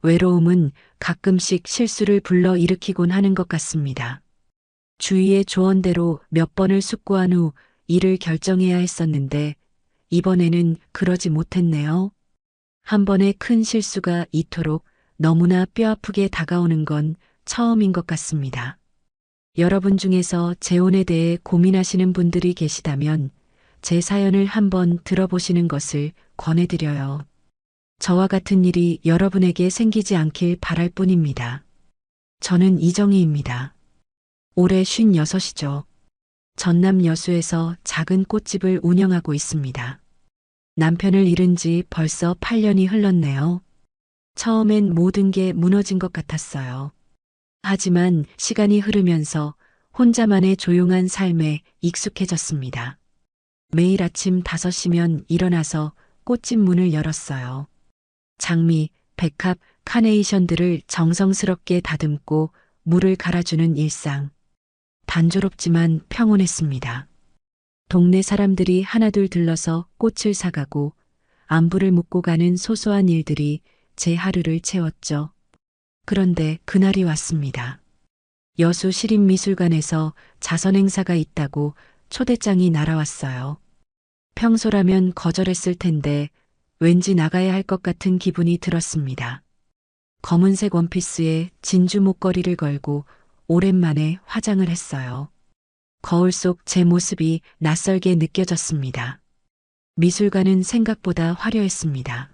외로움은 가끔씩 실수를 불러일으키곤 하는 것 같습니다. 주위의 조언대로 몇 번을 숙고한 후 일을 결정해야 했었는데 이번에는 그러지 못했네요. 한 번의 큰 실수가 이토록 너무나 뼈아프게 다가오는 건 처음인 것 같습니다. 여러분 중에서 재혼에 대해 고민하시는 분들이 계시다면 제 사연을 한번 들어보시는 것을 권해드려요. 저와 같은 일이 여러분에게 생기지 않길 바랄 뿐입니다. 저는 이정희입니다. 올해 56이죠. 전남 여수에서 작은 꽃집을 운영하고 있습니다. 남편을 잃은 지 벌써 8년이 흘렀네요. 처음엔 모든 게 무너진 것 같았어요. 하지만 시간이 흐르면서 혼자만의 조용한 삶에 익숙해졌습니다. 매일 아침 5시면 일어나서 꽃집 문을 열었어요. 장미, 백합, 카네이션들을 정성스럽게 다듬고 물을 갈아주는 일상. 단조롭지만 평온했습니다. 동네 사람들이 하나둘 들러서 꽃을 사가고 안부를 묻고 가는 소소한 일들이 제 하루를 채웠죠. 그런데 그날이 왔습니다. 여수 시립미술관에서 자선 행사가 있다고 초대장이 날아왔어요. 평소라면 거절했을 텐데 왠지 나가야 할 것 같은 기분이 들었습니다. 검은색 원피스에 진주 목걸이를 걸고 오랜만에 화장을 했어요. 거울 속 제 모습이 낯설게 느껴졌습니다. 미술관은 생각보다 화려했습니다.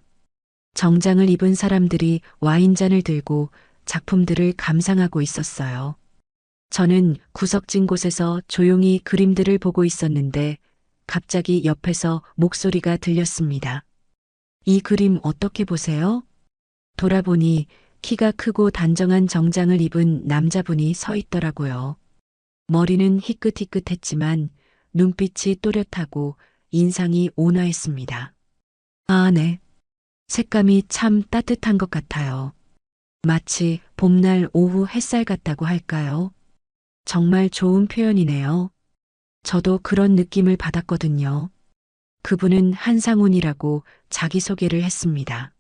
정장을 입은 사람들이 와인잔을 들고 작품들을 감상하고 있었어요. 저는 구석진 곳에서 조용히 그림들을 보고 있었는데 갑자기 옆에서 목소리가 들렸습니다. 이 그림 어떻게 보세요? 돌아보니 키가 크고 단정한 정장을 입은 남자분이 서 있더라고요. 머리는 희끗희끗했지만 눈빛이 또렷하고 인상이 온화했습니다. 아, 네. 색감이 참 따뜻한 것 같아요. 마치 봄날 오후 햇살 같다고 할까요? 정말 좋은 표현이네요. 저도 그런 느낌을 받았거든요. 그분은 한상훈이라고 자기소개를 했습니다.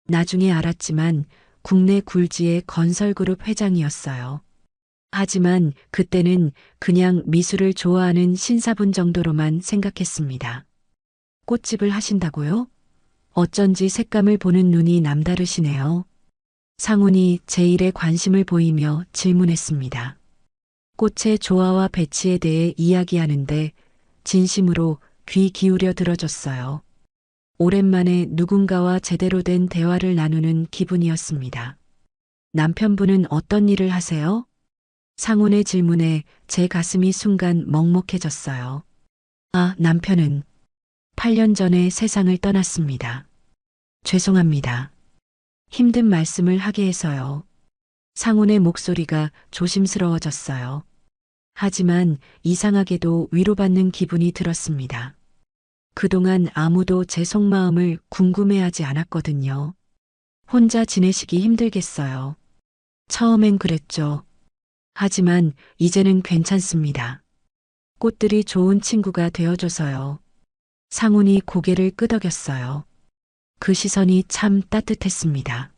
나중에 알았지만 국내 굴지의 건설그룹 회장이었어요. 하지만 그때는 그냥 미술을 좋아하는 신사분 정도로만 생각했습니다. 꽃집을 하신다고요? 어쩐지 색감을 보는 눈이 남다르시네요. 상훈이 제 일에 관심을 보이며 질문했습니다. 꽃의 조화와 배치에 대해 이야기하는데 진심으로 귀 기울여 들어줬어요. 오랜만에 누군가와 제대로 된 대화를 나누는 기분이었습니다. 남편분은 어떤 일을 하세요? 상훈의 질문에 제 가슴이 순간 먹먹해졌어요. 아, 남편은 8년 전에 세상을 떠났습니다. 죄송합니다. 힘든 말씀을 하게 해서요. 상훈의 목소리가 조심스러워졌어요. 하지만 이상하게도 위로받는 기분이 들었습니다. 그동안 아무도 제 속마음을 궁금해하지 않았거든요. 혼자 지내시기 힘들겠어요. 처음엔 그랬죠. 하지만 이제는 괜찮습니다. 꽃들이 좋은 친구가 되어줘서요. 상훈이 고개를 끄덕였어요. 그 시선이 참 따뜻했습니다.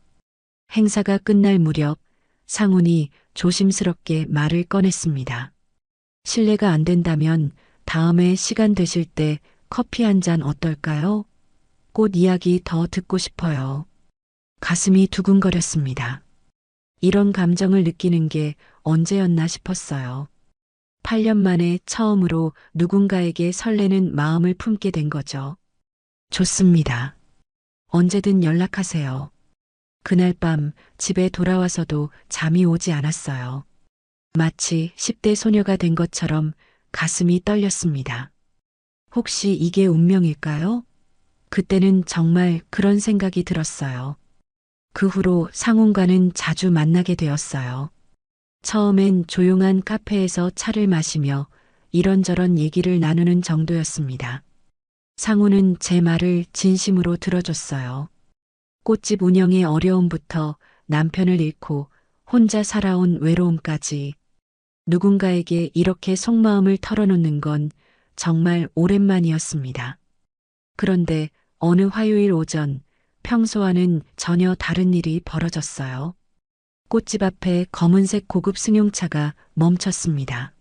행사가 끝날 무렵 상훈이 조심스럽게 말을 꺼냈습니다. 실례가 안 된다면 다음에 시간 되실 때 커피 한 잔 어떨까요? 꽃 이야기 더 듣고 싶어요. 가슴이 두근거렸습니다. 이런 감정을 느끼는 게 언제였나 싶었어요. 8년 만에 처음으로 누군가에게 설레는 마음을 품게 된 거죠. 좋습니다. 언제든 연락하세요. 그날 밤 집에 돌아와서도 잠이 오지 않았어요. 마치 10대 소녀가 된 것처럼 가슴이 떨렸습니다. 혹시 이게 운명일까요? 그때는 정말 그런 생각이 들었어요. 그 후로 상훈과는 자주 만나게 되었어요. 처음엔 조용한 카페에서 차를 마시며 이런저런 얘기를 나누는 정도였습니다. 상훈은 제 말을 진심으로 들어줬어요. 꽃집 운영의 어려움부터 남편을 잃고 혼자 살아온 외로움까지 누군가에게 이렇게 속마음을 털어놓는 건 정말 오랜만이었습니다. 그런데 어느 화요일 오전 평소와는 전혀 다른 일이 벌어졌어요. 꽃집 앞에 검은색 고급 승용차가 멈췄습니다.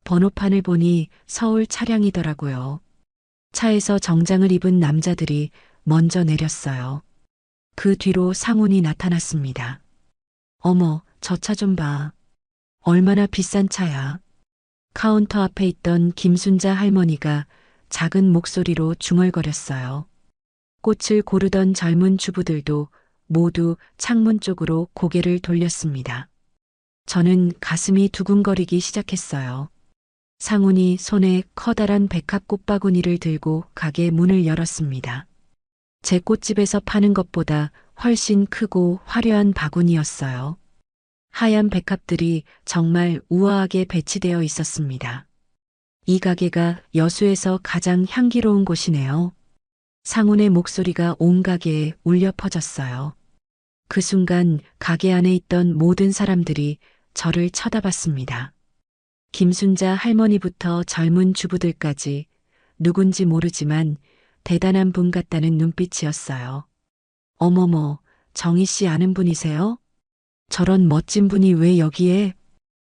번호판을 보니 서울 차량이더라고요. 차에서 정장을 입은 남자들이 먼저 내렸어요. 그 뒤로 상훈이 나타났습니다. 어머, 저 차 좀 봐. 얼마나 비싼 차야. 카운터 앞에 있던 김순자 할머니가 작은 목소리로 중얼거렸어요. 꽃을 고르던 젊은 주부들도 모두 창문 쪽으로 고개를 돌렸습니다. 저는 가슴이 두근거리기 시작했어요. 상훈이 손에 커다란 백합 꽃바구니를 들고 가게 문을 열었습니다. 제 꽃집에서 파는 것보다 훨씬 크고 화려한 바구니였어요. 하얀 백합들이 정말 우아하게 배치되어 있었습니다. 이 가게가 여수에서 가장 향기로운 곳이네요. 상훈의 목소리가 온 가게에 울려 퍼졌어요. 그 순간 가게 안에 있던 모든 사람들이 저를 쳐다봤습니다. 김순자 할머니부터 젊은 주부들까지 누군지 모르지만 대단한 분 같다는 눈빛이었어요. 어머머, 정희 씨 아는 분이세요? 저런 멋진 분이 왜 여기에?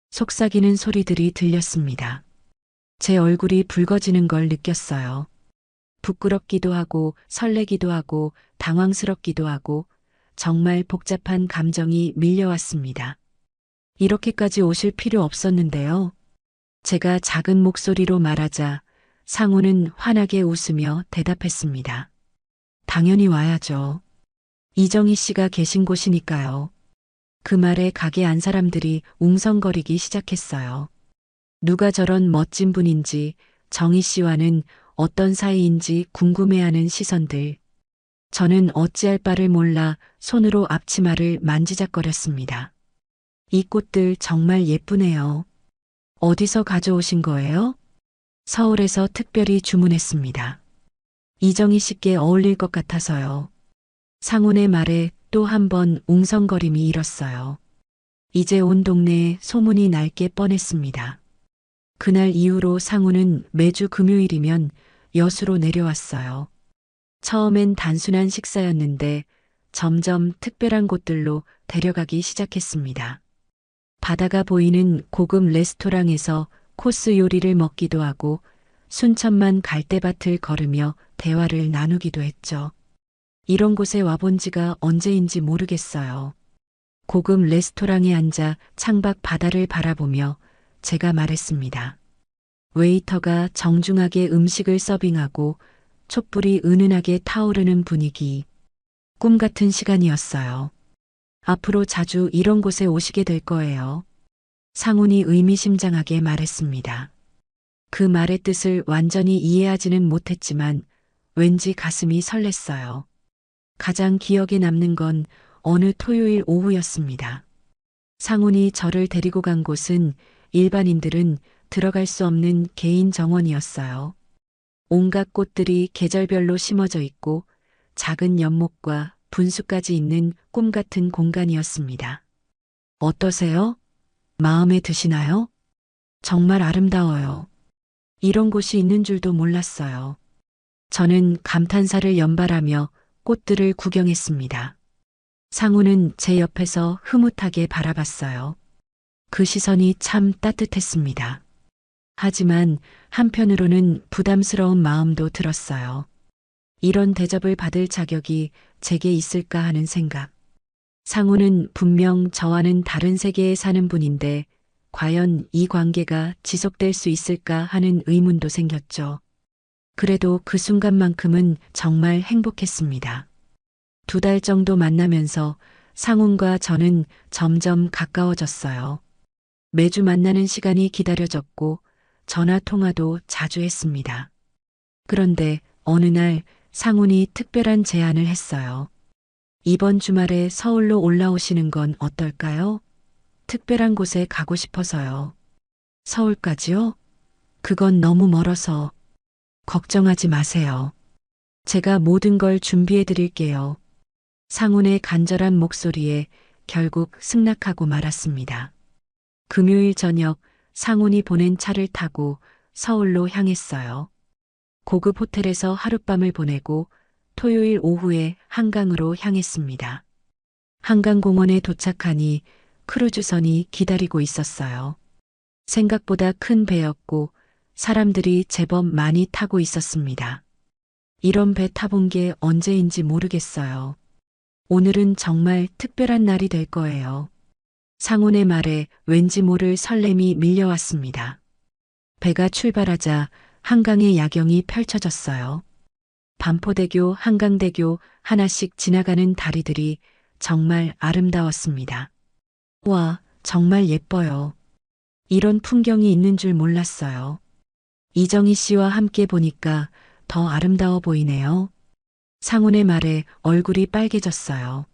속삭이는 소리들이 들렸습니다. 제 얼굴이 붉어지는 걸 느꼈어요. 부끄럽기도 하고 설레기도 하고 당황스럽기도 하고 정말 복잡한 감정이 밀려왔습니다. 이렇게까지 오실 필요 없었는데요. 제가 작은 목소리로 말하자 상우는 환하게 웃으며 대답했습니다. 당연히 와야죠. 이정희 씨가 계신 곳이니까요. 그 말에 가게 안 사람들이 웅성거리기 시작했어요. 누가 저런 멋진 분인지 정희 씨와는 어떤 사이인지 궁금해하는 시선들. 저는 어찌할 바를 몰라 손으로 앞치마를 만지작거렸습니다. 이 꽃들 정말 예쁘네요. 어디서 가져오신 거예요? 서울에서 특별히 주문했습니다. 이정희 씨께 어울릴 것 같아서요. 상훈의 말에 또 한 번 웅성거림이 일었어요. 이제 온 동네에 소문이 날 게 뻔했습니다. 그날 이후로 상훈은 매주 금요일이면 여수로 내려왔어요. 처음엔 단순한 식사였는데 점점 특별한 곳들로 데려가기 시작했습니다. 바다가 보이는 고급 레스토랑에서 코스 요리를 먹기도 하고 순천만 갈대밭을 걸으며 대화를 나누기도 했죠. 이런 곳에 와본 지가 언제인지 모르겠어요. 고급 레스토랑에 앉아 창밖 바다를 바라보며 제가 말했습니다. 웨이터가 정중하게 음식을 서빙하고 촛불이 은은하게 타오르는 분위기. 꿈 같은 시간이었어요. 앞으로 자주 이런 곳에 오시게 될 거예요. 상훈이 의미심장하게 말했습니다. 그 말의 뜻을 완전히 이해하지는 못했지만 왠지 가슴이 설렜어요. 가장 기억에 남는 건 어느 토요일 오후였습니다. 상훈이 저를 데리고 간 곳은 일반인들은 들어갈 수 없는 개인 정원이었어요. 온갖 꽃들이 계절별로 심어져 있고 작은 연못과 분수까지 있는 꿈 같은 공간이었습니다. 어떠세요? 마음에 드시나요? 정말 아름다워요. 이런 곳이 있는 줄도 몰랐어요. 저는 감탄사를 연발하며 꽃들을 구경했습니다. 상우는 제 옆에서 흐뭇하게 바라봤어요. 그 시선이 참 따뜻했습니다. 하지만 한편으로는 부담스러운 마음도 들었어요. 이런 대접을 받을 자격이 제게 있을까 하는 생각. 상우는 분명 저와는 다른 세계에 사는 분인데 과연 이 관계가 지속될 수 있을까 하는 의문도 생겼죠. 그래도 그 순간만큼은 정말 행복했습니다. 2달 정도 만나면서 상훈과 저는 점점 가까워졌어요. 매주 만나는 시간이 기다려졌고 전화 통화도 자주 했습니다. 그런데 어느 날 상훈이 특별한 제안을 했어요. 이번 주말에 서울로 올라오시는 건 어떨까요? 특별한 곳에 가고 싶어서요. 서울까지요? 그건 너무 멀어서. 걱정하지 마세요. 제가 모든 걸 준비해 드릴게요. 상훈의 간절한 목소리에 결국 승낙하고 말았습니다. 금요일 저녁 상훈이 보낸 차를 타고 서울로 향했어요. 고급 호텔에서 하룻밤을 보내고 토요일 오후에 한강으로 향했습니다. 한강공원에 도착하니 크루즈선이 기다리고 있었어요. 생각보다 큰 배였고 사람들이 제법 많이 타고 있었습니다. 이런 배 타본 게 언제인지 모르겠어요. 오늘은 정말 특별한 날이 될 거예요. 상훈의 말에 왠지 모를 설렘이 밀려왔습니다. 배가 출발하자 한강의 야경이 펼쳐졌어요. 반포대교, 한강대교 하나씩 지나가는 다리들이 정말 아름다웠습니다. 와, 정말 예뻐요. 이런 풍경이 있는 줄 몰랐어요. 이정희 씨와 함께 보니까 더 아름다워 보이네요. 상훈의 말에 얼굴이 빨개졌어요.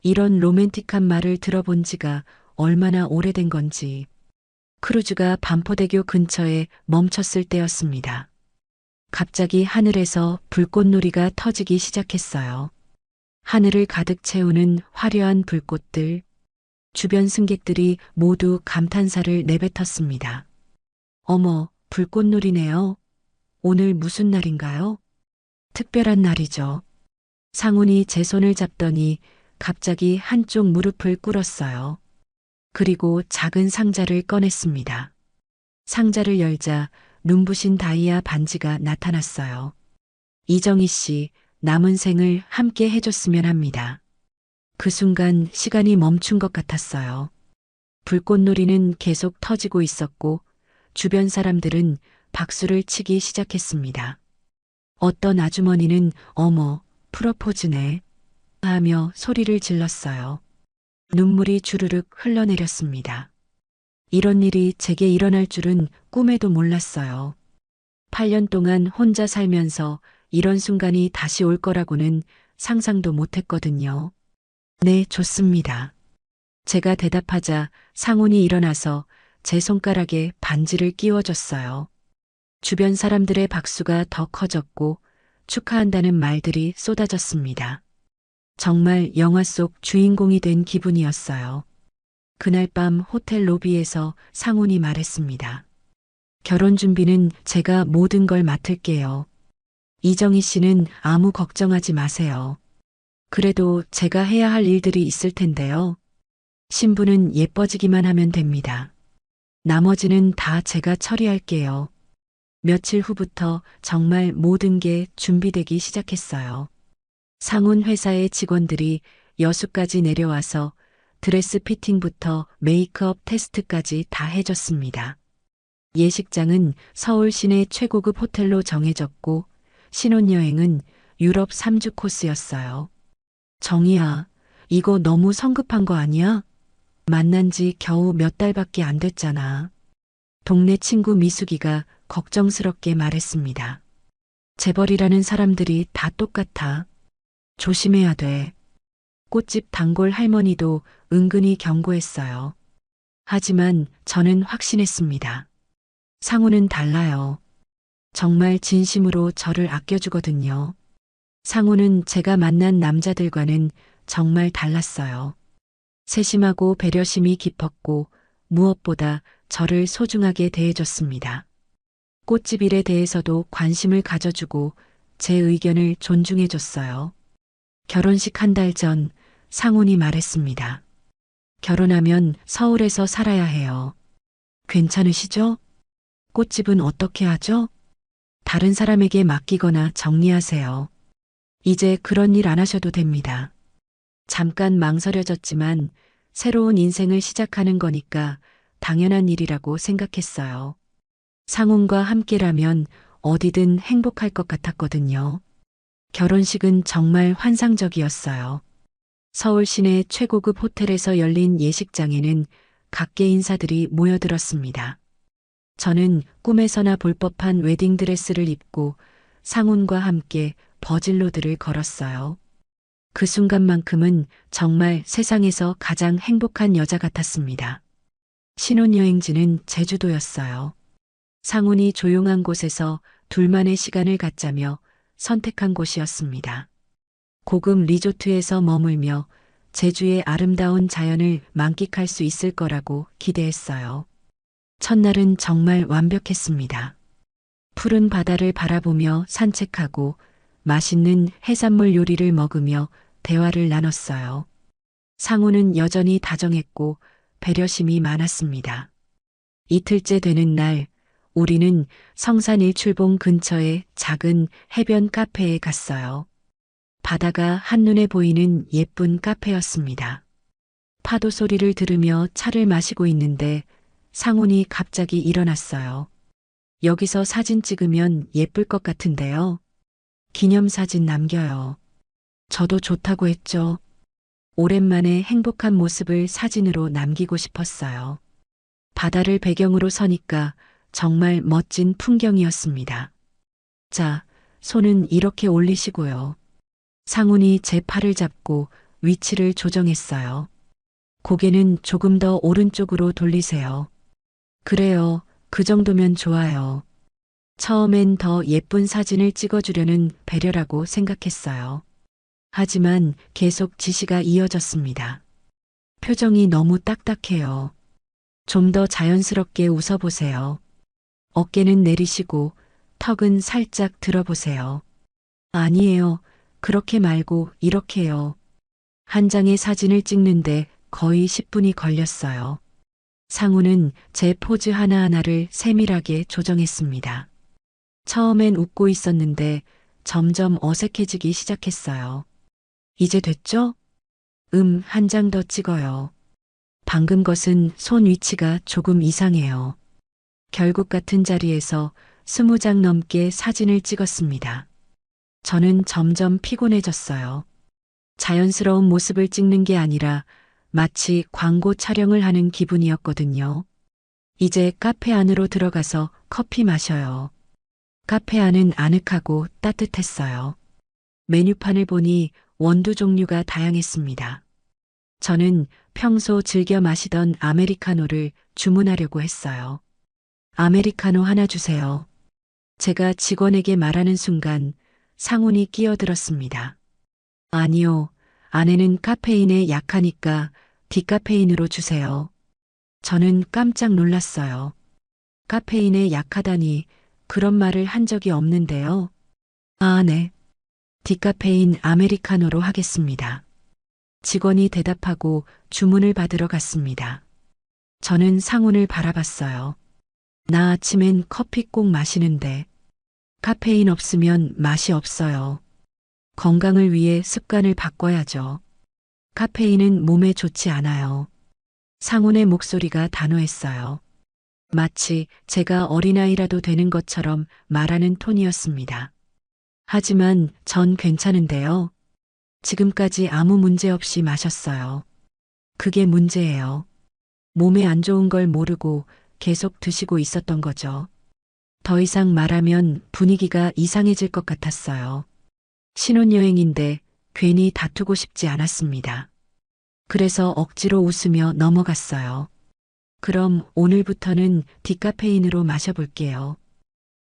이런 로맨틱한 말을 들어본 지가 얼마나 오래된 건지. 크루즈가 반포대교 근처에 멈췄을 때였습니다. 갑자기 하늘에서 불꽃놀이가 터지기 시작했어요. 하늘을 가득 채우는 화려한 불꽃들. 주변 승객들이 모두 감탄사를 내뱉었습니다. 어머, 불꽃놀이네요. 오늘 무슨 날인가요? 특별한 날이죠. 상훈이 제 손을 잡더니 갑자기 한쪽 무릎을 꿇었어요. 그리고 작은 상자를 꺼냈습니다. 상자를 열자 눈부신 다이아 반지가 나타났어요. 이정희 씨, 남은 생을 함께 해줬으면 합니다. 그 순간 시간이 멈춘 것 같았어요. 불꽃놀이는 계속 터지고 있었고 주변 사람들은 박수를 치기 시작했습니다. 어떤 아주머니는 어머, 프로포즈네 하며 소리를 질렀어요. 눈물이 주르륵 흘러내렸습니다. 이런 일이 제게 일어날 줄은 꿈에도 몰랐어요. 8년 동안 혼자 살면서 이런 순간이 다시 올 거라고는 상상도 못했거든요. 네, 좋습니다. 제가 대답하자 상훈이 일어나서 제 손가락에 반지를 끼워줬어요. 주변 사람들의 박수가 더 커졌고 축하한다는 말들이 쏟아졌습니다. 정말 영화 속 주인공이 된 기분이었어요. 그날 밤 호텔 로비에서 상훈이 말했습니다. 결혼 준비는 제가 모든 걸 맡을게요. 이정희 씨는 아무 걱정하지 마세요. 그래도 제가 해야 할 일들이 있을 텐데요. 신부는 예뻐지기만 하면 됩니다. 나머지는 다 제가 처리할게요. 며칠 후부터 정말 모든 게 준비되기 시작했어요. 상훈 회사의 직원들이 여수까지 내려와서 드레스 피팅부터 메이크업 테스트까지 다 해줬습니다. 예식장은 서울 시내 최고급 호텔로 정해졌고 신혼여행은 유럽 3주 코스였어요. 정희야, 이거 너무 성급한 거 아니야? 만난 지 겨우 몇 달밖에 안 됐잖아. 동네 친구 미숙이가 걱정스럽게 말했습니다. 재벌이라는 사람들이 다 똑같아. 조심해야 돼. 꽃집 단골 할머니도 은근히 경고했어요. 하지만 저는 확신했습니다. 상훈은 달라요. 정말 진심으로 저를 아껴주거든요. 상훈은 제가 만난 남자들과는 정말 달랐어요. 세심하고 배려심이 깊었고 무엇보다 저를 소중하게 대해줬습니다. 꽃집 일에 대해서도 관심을 가져주고 제 의견을 존중해줬어요. 결혼식 한 달 전 상훈이 말했습니다. 결혼하면 서울에서 살아야 해요. 괜찮으시죠? 꽃집은 어떻게 하죠? 다른 사람에게 맡기거나 정리하세요. 이제 그런 일 안 하셔도 됩니다. 잠깐 망설여졌지만 새로운 인생을 시작하는 거니까 당연한 일이라고 생각했어요. 상훈과 함께라면 어디든 행복할 것 같았거든요. 결혼식은 정말 환상적이었어요. 서울 시내 최고급 호텔에서 열린 예식장에는 각계 인사들이 모여들었습니다. 저는 꿈에서나 볼 법한 웨딩드레스를 입고 상훈과 함께 버질로드를 걸었어요. 그 순간만큼은 정말 세상에서 가장 행복한 여자 같았습니다. 신혼여행지는 제주도였어요. 상훈이 조용한 곳에서 둘만의 시간을 갖자며 선택한 곳이었습니다. 고급 리조트에서 머물며 제주의 아름다운 자연을 만끽할 수 있을 거라고 기대했어요. 첫날은 정말 완벽했습니다. 푸른 바다를 바라보며 산책하고 맛있는 해산물 요리를 먹으며 대화를 나눴어요. 상우는 여전히 다정했고 배려심이 많았습니다. 이틀째 되는 날, 우리는 성산 일출봉 근처의 작은 해변 카페에 갔어요. 바다가 한눈에 보이는 예쁜 카페였습니다. 파도 소리를 들으며 차를 마시고 있는데 상훈이 갑자기 일어났어요. 여기서 사진 찍으면 예쁠 것 같은데요. 기념사진 남겨요. 저도 좋다고 했죠. 오랜만에 행복한 모습을 사진으로 남기고 싶었어요. 바다를 배경으로 서니까 정말 멋진 풍경이었습니다. 자, 손은 이렇게 올리시고요. 상훈이 제 팔을 잡고 위치를 조정했어요. 고개는 조금 더 오른쪽으로 돌리세요. 그래요. 그 정도면 좋아요. 처음엔 더 예쁜 사진을 찍어주려는 배려라고 생각했어요. 하지만 계속 지시가 이어졌습니다. 표정이 너무 딱딱해요. 좀 더 자연스럽게 웃어보세요. 어깨는 내리시고 턱은 살짝 들어보세요. 아니에요. 그렇게 말고 이렇게요. 한 장의 사진을 찍는데 거의 10분이 걸렸어요. 상우는 제 포즈 하나하나를 세밀하게 조정했습니다. 처음엔 웃고 있었는데 점점 어색해지기 시작했어요. 이제 됐죠? 한 장 더 찍어요. 방금 것은 손 위치가 조금 이상해요. 결국 같은 자리에서 20장 넘게 사진을 찍었습니다. 저는 점점 피곤해졌어요. 자연스러운 모습을 찍는 게 아니라 마치 광고 촬영을 하는 기분이었거든요. 이제 카페 안으로 들어가서 커피 마셔요. 카페 안은 아늑하고 따뜻했어요. 메뉴판을 보니 원두 종류가 다양했습니다. 저는 평소 즐겨 마시던 아메리카노를 주문하려고 했어요. 아메리카노 하나 주세요. 제가 직원에게 말하는 순간 상훈이 끼어들었습니다. 아니요, 아내는 카페인에 약하니까 디카페인으로 주세요. 저는 깜짝 놀랐어요. 카페인에 약하다니 그런 말을 한 적이 없는데요. 아, 네. 디카페인 아메리카노로 하겠습니다. 직원이 대답하고 주문을 받으러 갔습니다. 저는 상훈을 바라봤어요. 나 아침엔 커피 꼭 마시는데 카페인 없으면 맛이 없어요. 건강을 위해 습관을 바꿔야죠. 카페인은 몸에 좋지 않아요. 상훈의 목소리가 단호했어요. 마치 제가 어린아이라도 되는 것처럼 말하는 톤이었습니다. 하지만 전 괜찮은데요. 지금까지 아무 문제 없이 마셨어요. 그게 문제예요. 몸에 안 좋은 걸 모르고 계속 드시고 있었던 거죠. 더 이상 말하면 분위기가 이상해질 것 같았어요. 신혼여행인데 괜히 다투고 싶지 않았습니다. 그래서 억지로 웃으며 넘어갔어요. 그럼 오늘부터는 디카페인으로 마셔볼게요.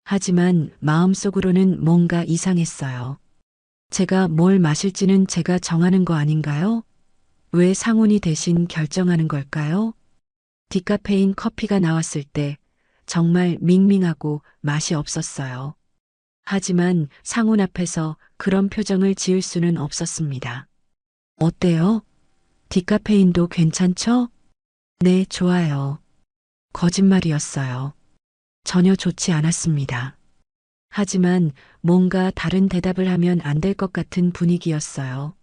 하지만 마음속으로는 뭔가 이상했어요. 제가 뭘 마실지는 제가 정하는 거 아닌가요? 왜 상훈이 대신 결정하는 걸까요? 디카페인 커피가 나왔을 때 정말 밍밍하고 맛이 없었어요. 하지만 상훈 앞에서 그런 표정을 지을 수는 없었습니다. 어때요? 디카페인도 괜찮죠? 네, 좋아요. 거짓말이었어요. 전혀 좋지 않았습니다. 하지만 뭔가 다른 대답을 하면 안 될 것 같은 분위기였어요.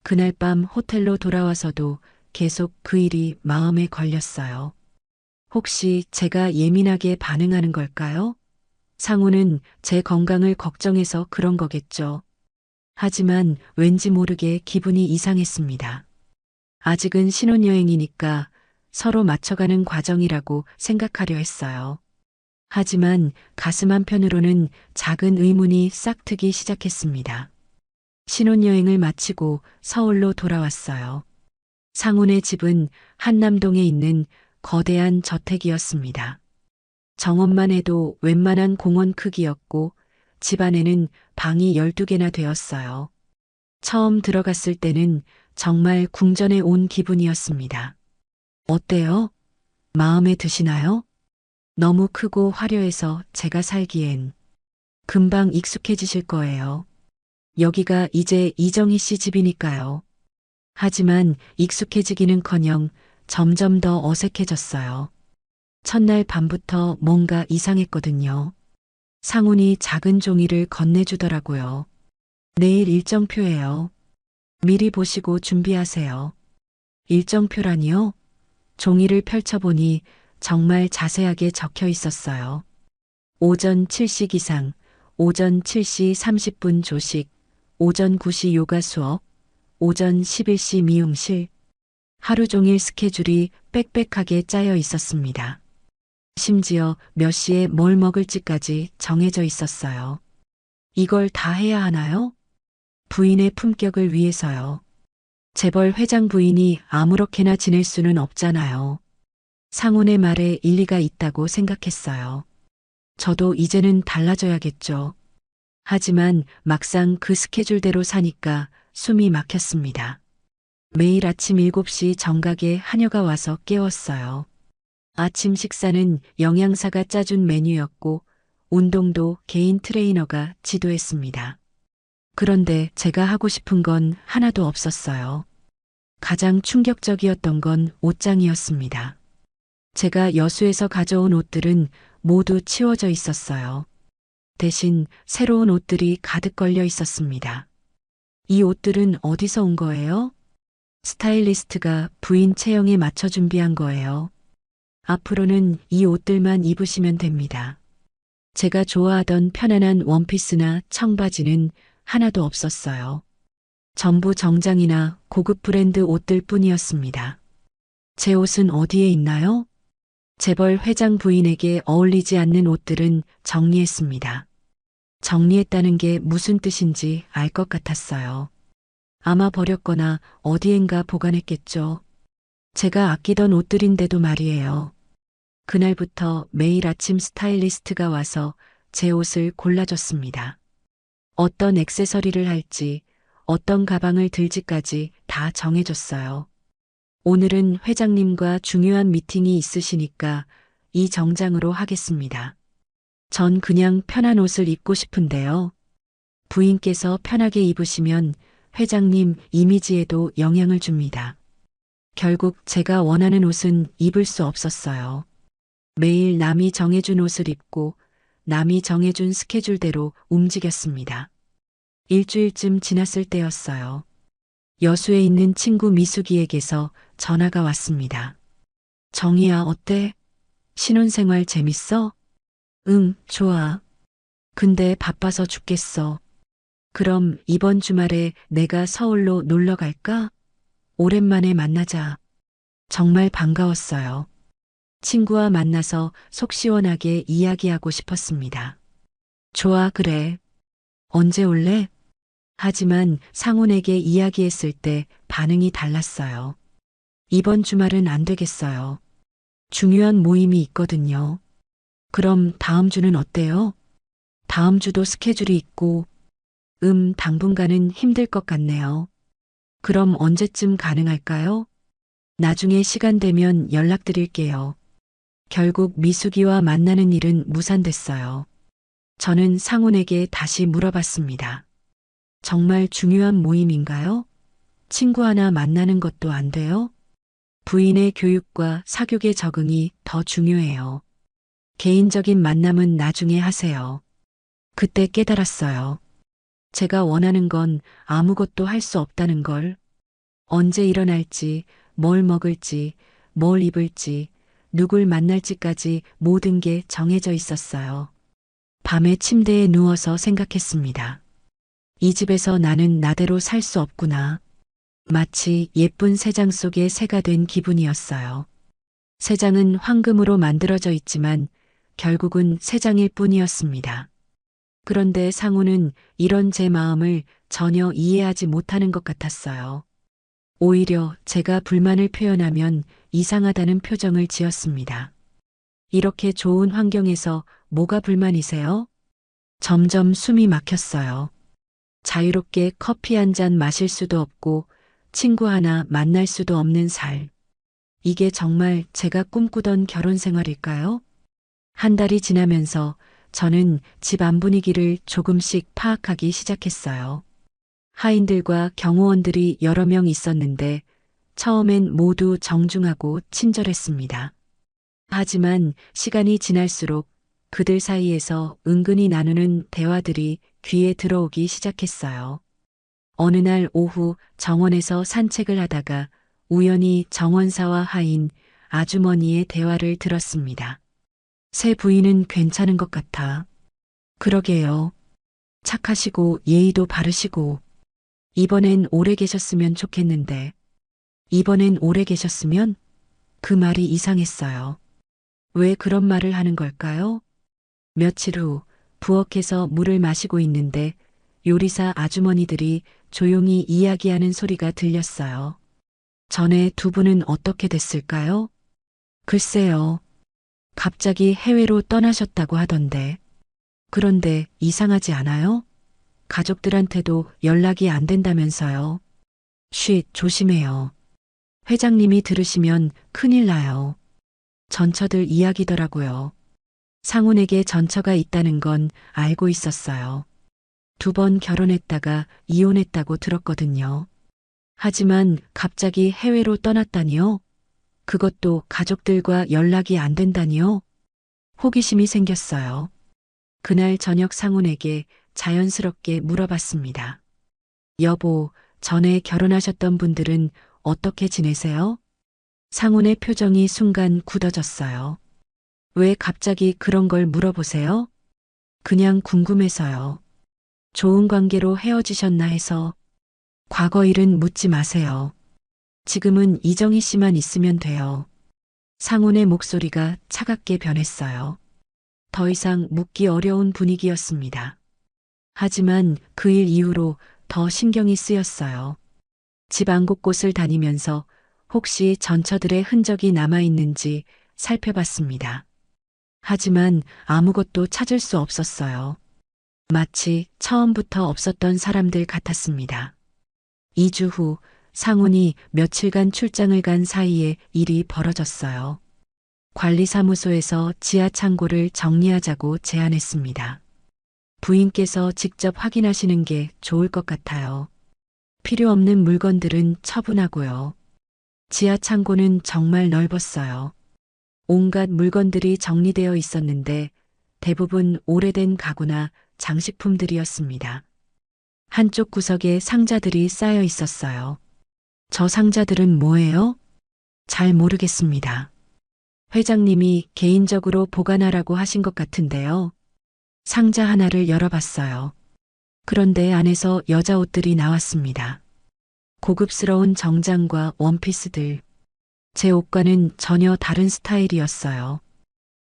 그날 밤 호텔로 돌아와서도 계속 그 일이 마음에 걸렸어요. 혹시 제가 예민하게 반응하는 걸까요? 상우는 제 건강을 걱정해서 그런 거겠죠. 하지만 왠지 모르게 기분이 이상했습니다. 아직은 신혼여행이니까 서로 맞춰가는 과정이라고 생각하려 했어요. 하지만 가슴 한편으로는 작은 의문이 싹트기 시작했습니다. 신혼여행을 마치고 서울로 돌아왔어요. 상훈의 집은 한남동에 있는 거대한 저택이었습니다. 정원만 해도 웬만한 공원 크기였고 집 안에는 방이 12개나 되었어요. 처음 들어갔을 때는 정말 궁전에 온 기분이었습니다. 어때요? 마음에 드시나요? 너무 크고 화려해서 제가 살기엔 금방 익숙해지실 거예요. 여기가 이제 이정희 씨 집이니까요. 하지만 익숙해지기는커녕 점점 더 어색해졌어요. 첫날 밤부터 뭔가 이상했거든요. 상훈이 작은 종이를 건네주더라고요. 내일 일정표예요. 미리 보시고 준비하세요. 일정표라니요? 종이를 펼쳐보니 정말 자세하게 적혀 있었어요. 오전 7시 기상, 오전 7시 30분 조식, 오전 9시 요가 수업, 오전 11시 미용실. 하루 종일 스케줄이 빽빽하게 짜여 있었습니다. 심지어 몇 시에 뭘 먹을지까지 정해져 있었어요. 이걸 다 해야 하나요? 부인의 품격을 위해서요. 재벌 회장 부인이 아무렇게나 지낼 수는 없잖아요. 상훈의 말에 일리가 있다고 생각했어요. 저도 이제는 달라져야겠죠. 하지만 막상 그 스케줄대로 사니까 숨이 막혔습니다. 매일 아침 7시 정각에 하녀가 와서 깨웠어요. 아침 식사는 영양사가 짜준 메뉴였고 운동도 개인 트레이너가 지도했습니다. 그런데 제가 하고 싶은 건 하나도 없었어요. 가장 충격적이었던 건 옷장이었습니다. 제가 여수에서 가져온 옷들은 모두 치워져 있었어요. 대신 새로운 옷들이 가득 걸려 있었습니다. 이 옷들은 어디서 온 거예요? 스타일리스트가 부인 체형에 맞춰 준비한 거예요. 앞으로는 이 옷들만 입으시면 됩니다. 제가 좋아하던 편안한 원피스나 청바지는 하나도 없었어요. 전부 정장이나 고급 브랜드 옷들 뿐이었습니다. 제 옷은 어디에 있나요? 재벌 회장 부인에게 어울리지 않는 옷들은 정리했습니다. 정리했다는 게 무슨 뜻인지 알 것 같았어요. 아마 버렸거나 어디엔가 보관했겠죠. 제가 아끼던 옷들인데도 말이에요. 그날부터 매일 아침 스타일리스트가 와서 제 옷을 골라줬습니다. 어떤 액세서리를 할지, 어떤 가방을 들지까지 다 정해줬어요. 오늘은 회장님과 중요한 미팅이 있으시니까 이 정장으로 하겠습니다. 전 그냥 편한 옷을 입고 싶은데요. 부인께서 편하게 입으시면 회장님 이미지에도 영향을 줍니다. 결국 제가 원하는 옷은 입을 수 없었어요. 매일 남이 정해준 옷을 입고 남이 정해준 스케줄대로 움직였습니다. 일주일쯤 지났을 때였어요. 여수에 있는 친구 미숙이에게서 전화가 왔습니다. 정희야, 어때? 신혼생활 재밌어? 응, 좋아. 근데 바빠서 죽겠어. 그럼 이번 주말에 내가 서울로 놀러 갈까? 오랜만에 만나자. 정말 반가웠어요. 친구와 만나서 속 시원하게 이야기하고 싶었습니다. 좋아, 그래. 언제 올래? 하지만 상훈에게 이야기했을 때 반응이 달랐어요. 이번 주말은 안 되겠어요. 중요한 모임이 있거든요. 그럼 다음 주는 어때요? 다음 주도 스케줄이 있고, 당분간은 힘들 것 같네요. 그럼 언제쯤 가능할까요? 나중에 시간 되면 연락드릴게요. 결국 미숙이와 만나는 일은 무산됐어요. 저는 상훈에게 다시 물어봤습니다. 정말 중요한 모임인가요? 친구 하나 만나는 것도 안 돼요? 부인의 교육과 사교계 적응이 더 중요해요. 개인적인 만남은 나중에 하세요. 그때 깨달았어요. 제가 원하는 건 아무것도 할 수 없다는 걸. 언제 일어날지, 뭘 먹을지, 뭘 입을지, 누굴 만날지까지 모든 게 정해져 있었어요. 밤에 침대에 누워서 생각했습니다. 이 집에서 나는 나대로 살 수 없구나. 마치 예쁜 새 장 속의 새가 된 기분이었어요. 새 장은 황금으로 만들어져 있지만 결국은 새 장일 뿐이었습니다. 그런데 상우는 이런 제 마음을 전혀 이해하지 못하는 것 같았어요. 오히려 제가 불만을 표현하면 이상하다는 표정을 지었습니다. 이렇게 좋은 환경에서 뭐가 불만이세요? 점점 숨이 막혔어요. 자유롭게 커피 한 잔 마실 수도 없고 친구 하나 만날 수도 없는 살. 이게 정말 제가 꿈꾸던 결혼 생활일까요? 한 달이 지나면서 저는 집 안 분위기를 조금씩 파악하기 시작했어요. 하인들과 경호원들이 여러 명 있었는데 처음엔 모두 정중하고 친절했습니다. 하지만 시간이 지날수록 그들 사이에서 은근히 나누는 대화들이 귀에 들어오기 시작했어요. 어느 날 오후 정원에서 산책을 하다가 우연히 정원사와 하인, 아주머니의 대화를 들었습니다. 새 부인은 괜찮은 것 같아. 그러게요. 착하시고 예의도 바르시고 이번엔 오래 계셨으면 좋겠는데 이번엔 오래 계셨으면 그 말이 이상했어요. 왜 그런 말을 하는 걸까요? 며칠 후 부엌에서 물을 마시고 있는데 요리사 아주머니들이 조용히 이야기하는 소리가 들렸어요. 전에 두 분은 어떻게 됐을까요? 글쎄요. 갑자기 해외로 떠나셨다고 하던데. 그런데 이상하지 않아요? 가족들한테도 연락이 안 된다면서요. 쉿, 조심해요. 회장님이 들으시면 큰일 나요. 전처들 이야기더라고요. 상훈에게 전처가 있다는 건 알고 있었어요. 2번 결혼했다가 이혼했다고 들었거든요. 하지만 갑자기 해외로 떠났다니요? 그것도 가족들과 연락이 안 된다니요? 호기심이 생겼어요. 그날 저녁 상훈에게 자연스럽게 물어봤습니다. 여보, 전에 결혼하셨던 분들은 어떻게 지내세요? 상훈의 표정이 순간 굳어졌어요. 왜 갑자기 그런 걸 물어보세요? 그냥 궁금해서요. 좋은 관계로 헤어지셨나 해서. 과거 일은 묻지 마세요. 지금은 이정희 씨만 있으면 돼요. 상훈의 목소리가 차갑게 변했어요. 더 이상 묻기 어려운 분위기였습니다. 하지만 그 일 이후로 더 신경이 쓰였어요. 집 안 곳곳을 다니면서 혹시 전처들의 흔적이 남아있는지 살펴봤습니다. 하지만 아무것도 찾을 수 없었어요. 마치 처음부터 없었던 사람들 같았습니다. 2주 후 상훈이 며칠간 출장을 간 사이에 일이 벌어졌어요. 관리사무소에서 지하 창고를 정리하자고 제안했습니다. 부인께서 직접 확인하시는 게 좋을 것 같아요. 필요 없는 물건들은 처분하고요. 지하 창고는 정말 넓었어요. 온갖 물건들이 정리되어 있었는데 대부분 오래된 가구나 장식품들이었습니다. 한쪽 구석에 상자들이 쌓여 있었어요. 저 상자들은 뭐예요? 잘 모르겠습니다. 회장님이 개인적으로 보관하라고 하신 것 같은데요. 상자 하나를 열어봤어요. 그런데 안에서 여자 옷들이 나왔습니다. 고급스러운 정장과 원피스들. 제 옷과는 전혀 다른 스타일이었어요.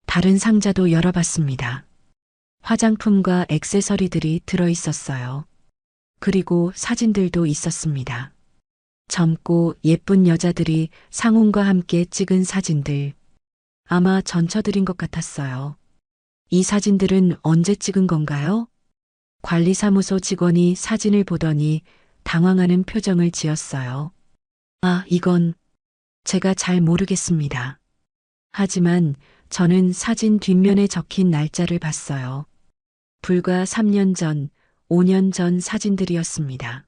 다른 상자도 열어봤습니다. 화장품과 액세서리들이 들어있었어요. 그리고 사진들도 있었습니다. 젊고 예쁜 여자들이 상훈과 함께 찍은 사진들. 아마 전처들인 것 같았어요. 이 사진들은 언제 찍은 건가요? 관리사무소 직원이 사진을 보더니 당황하는 표정을 지었어요. 아, 이건 제가 잘 모르겠습니다. 하지만 저는 사진 뒷면에 적힌 날짜를 봤어요. 불과 3년 전, 5년 전 사진들이었습니다.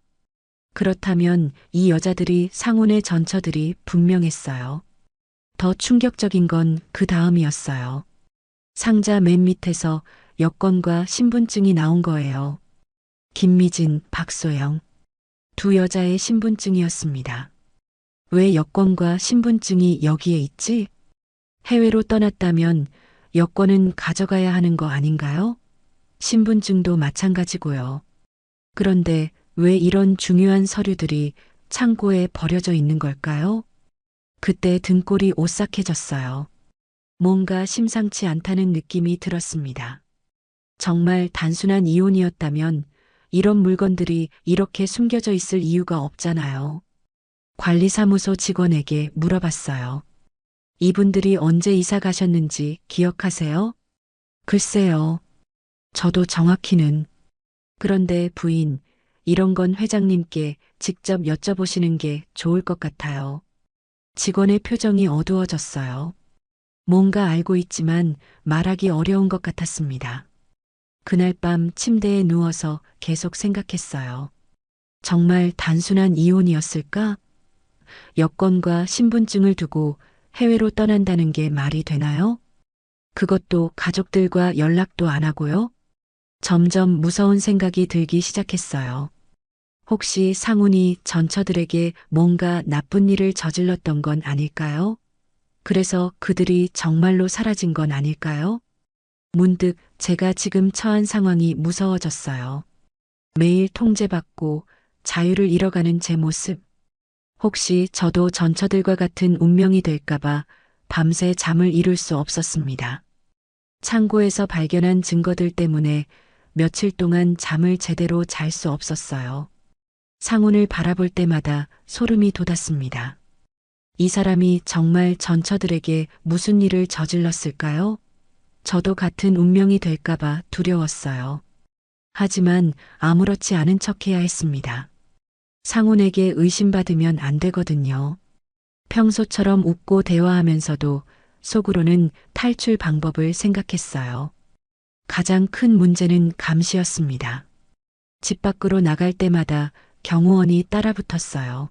그렇다면 이 여자들이 상훈의 전처들이 분명했어요. 더 충격적인 건 그 다음이었어요. 상자 맨 밑에서 여권과 신분증이 나온 거예요. 김미진, 박소영. 두 여자의 신분증이었습니다. 왜 여권과 신분증이 여기에 있지? 해외로 떠났다면 여권은 가져가야 하는 거 아닌가요? 신분증도 마찬가지고요. 그런데 왜 이런 중요한 서류들이 창고에 버려져 있는 걸까요? 그때 등골이 오싹해졌어요. 뭔가 심상치 않다는 느낌이 들었습니다. 정말 단순한 이혼이었다면 이런 물건들이 이렇게 숨겨져 있을 이유가 없잖아요. 관리사무소 직원에게 물어봤어요. 이분들이 언제 이사 가셨는지 기억하세요? 글쎄요. 저도 정확히는. 그런데 부인, 이런 건 회장님께 직접 여쭤보시는 게 좋을 것 같아요. 직원의 표정이 어두워졌어요. 뭔가 알고 있지만 말하기 어려운 것 같았습니다. 그날 밤 침대에 누워서 계속 생각했어요. 정말 단순한 이혼이었을까? 여권과 신분증을 두고 해외로 떠난다는 게 말이 되나요? 그것도 가족들과 연락도 안 하고요? 점점 무서운 생각이 들기 시작했어요. 혹시 상훈이 전처들에게 뭔가 나쁜 일을 저질렀던 건 아닐까요? 그래서 그들이 정말로 사라진 건 아닐까요? 문득 제가 지금 처한 상황이 무서워졌어요. 매일 통제받고 자유를 잃어가는 제 모습. 혹시 저도 전처들과 같은 운명이 될까봐 밤새 잠을 이룰 수 없었습니다. 창고에서 발견한 증거들 때문에 며칠 동안 잠을 제대로 잘 수 없었어요. 상훈을 바라볼 때마다 소름이 돋았습니다. 이 사람이 정말 전처들에게 무슨 일을 저질렀을까요? 저도 같은 운명이 될까봐 두려웠어요. 하지만 아무렇지 않은 척해야 했습니다. 상훈에게 의심받으면 안 되거든요. 평소처럼 웃고 대화하면서도 속으로는 탈출 방법을 생각했어요. 가장 큰 문제는 감시였습니다. 집 밖으로 나갈 때마다 경호원이 따라붙었어요.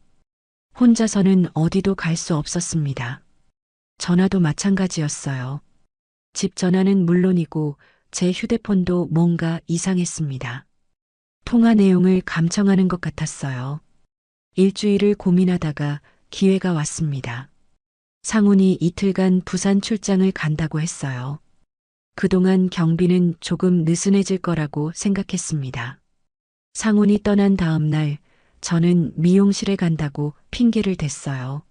혼자서는 어디도 갈 수 없었습니다. 전화도 마찬가지였어요. 집 전화는 물론이고 제 휴대폰도 뭔가 이상했습니다. 통화 내용을 감청하는 것 같았어요. 일주일을 고민하다가 기회가 왔습니다. 상훈이 이틀간 부산 출장을 간다고 했어요. 그동안 경비는 조금 느슨해질 거라고 생각했습니다. 상훈이 떠난 다음 날 저는 미용실에 간다고 핑계를 댔어요.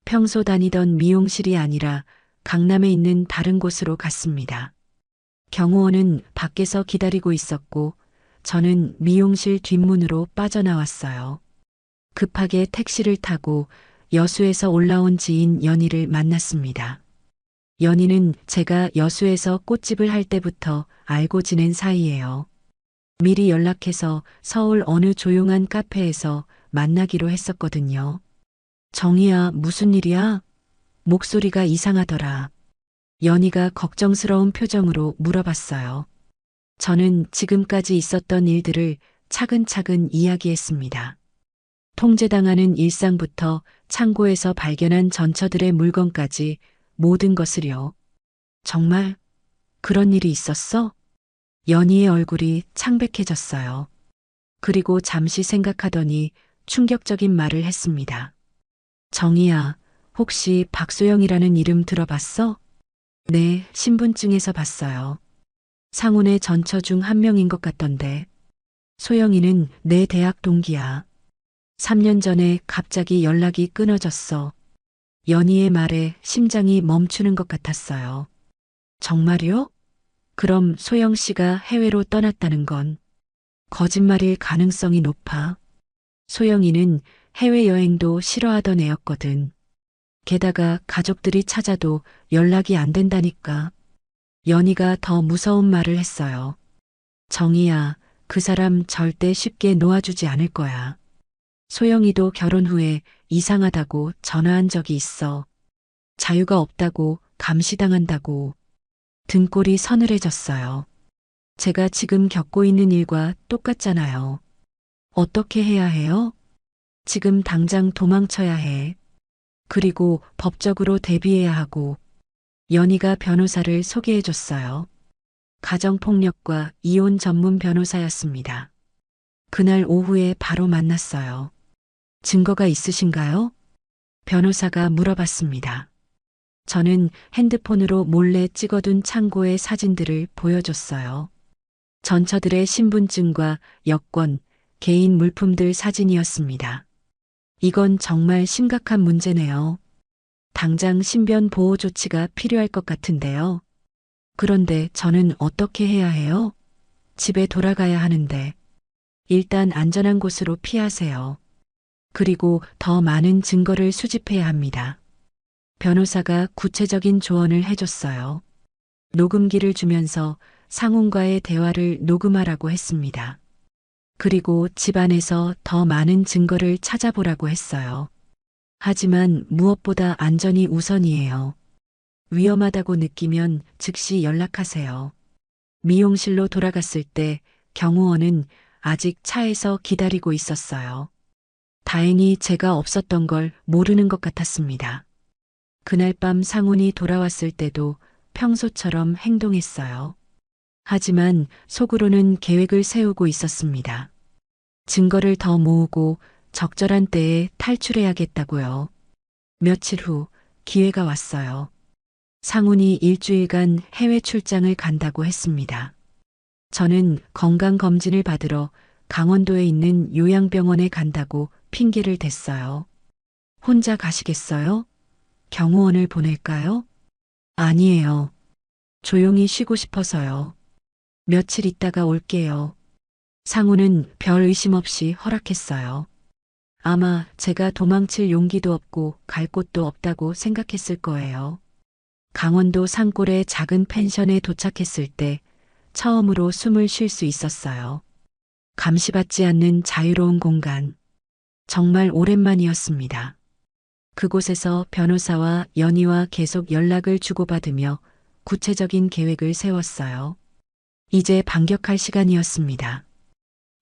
평소 다니던 미용실이 아니라 강남에 있는 다른 곳으로 갔습니다. 경호원은 밖에서 기다리고 있었고 저는 미용실 뒷문으로 빠져나왔어요. 급하게 택시를 타고 여수에서 올라온 지인 연희를 만났습니다. 연희는 제가 여수에서 꽃집을 할 때부터 알고 지낸 사이예요. 미리 연락해서 서울 어느 조용한 카페에서 만나기로 했었거든요. 정희야, 무슨 일이야? 목소리가 이상하더라. 연희가 걱정스러운 표정으로 물어봤어요. 저는 지금까지 있었던 일들을 차근차근 이야기했습니다. 통제당하는 일상부터 창고에서 발견한 전처들의 물건까지 모든 것을요. 정말 그런 일이 있었어? 연희의 얼굴이 창백해졌어요. 그리고 잠시 생각하더니 충격적인 말을 했습니다. 정희야, 혹시 박소영이라는 이름 들어봤어? 네, 신분증에서 봤어요. 상훈의 전처 중 한 명인 것 같던데. 소영이는 내 대학 동기야. 3년 전에 갑자기 연락이 끊어졌어. 연희의 말에 심장이 멈추는 것 같았어요. 정말요? 그럼 소영 씨가 해외로 떠났다는 건 거짓말일 가능성이 높아. 소영이는 해외여행도 싫어하던 애였거든. 게다가 가족들이 찾아도 연락이 안 된다니까. 연희가 더 무서운 말을 했어요. 정희야, 그 사람 절대 쉽게 놓아주지 않을 거야. 소영이도 결혼 후에 이상하다고 전화한 적이 있어. 자유가 없다고, 감시당한다고. 등골이 서늘해졌어요. 제가 지금 겪고 있는 일과 똑같잖아요. 어떻게 해야 해요? 지금 당장 도망쳐야 해. 그리고 법적으로 대비해야 하고. 연희가 변호사를 소개해줬어요. 가정폭력과 이혼 전문 변호사였습니다. 그날 오후에 바로 만났어요. 증거가 있으신가요? 변호사가 물어봤습니다. 저는 핸드폰으로 몰래 찍어둔 창고의 사진들을 보여줬어요. 전처들의 신분증과 여권, 개인 물품들 사진이었습니다. 이건 정말 심각한 문제네요. 당장 신변 보호 조치가 필요할 것 같은데요. 그런데 저는 어떻게 해야 해요? 집에 돌아가야 하는데. 일단 안전한 곳으로 피하세요. 그리고 더 많은 증거를 수집해야 합니다. 변호사가 구체적인 조언을 해줬어요. 녹음기를 주면서 상훈과의 대화를 녹음하라고 했습니다. 그리고 집안에서 더 많은 증거를 찾아보라고 했어요. 하지만 무엇보다 안전이 우선이에요. 위험하다고 느끼면 즉시 연락하세요. 미용실로 돌아갔을 때 경호원은 아직 차에서 기다리고 있었어요. 다행히 제가 없었던 걸 모르는 것 같았습니다. 그날 밤 상훈이 돌아왔을 때도 평소처럼 행동했어요. 하지만 속으로는 계획을 세우고 있었습니다. 증거를 더 모으고 적절한 때에 탈출해야겠다고요. 며칠 후 기회가 왔어요. 상훈이 일주일간 해외 출장을 간다고 했습니다. 저는 건강검진을 받으러 강원도에 있는 요양병원에 간다고 핑계를 댔어요. 혼자 가시겠어요? 경호원을 보낼까요? 아니에요. 조용히 쉬고 싶어서요. 며칠 있다가 올게요. 상우는 별 의심 없이 허락했어요. 아마 제가 도망칠 용기도 없고 갈 곳도 없다고 생각했을 거예요. 강원도 산골의 작은 펜션에 도착했을 때 처음으로 숨을 쉴 수 있었어요. 감시받지 않는 자유로운 공간. 정말 오랜만이었습니다. 그곳에서 변호사와 연희와 계속 연락을 주고받으며 구체적인 계획을 세웠어요. 이제 반격할 시간이었습니다.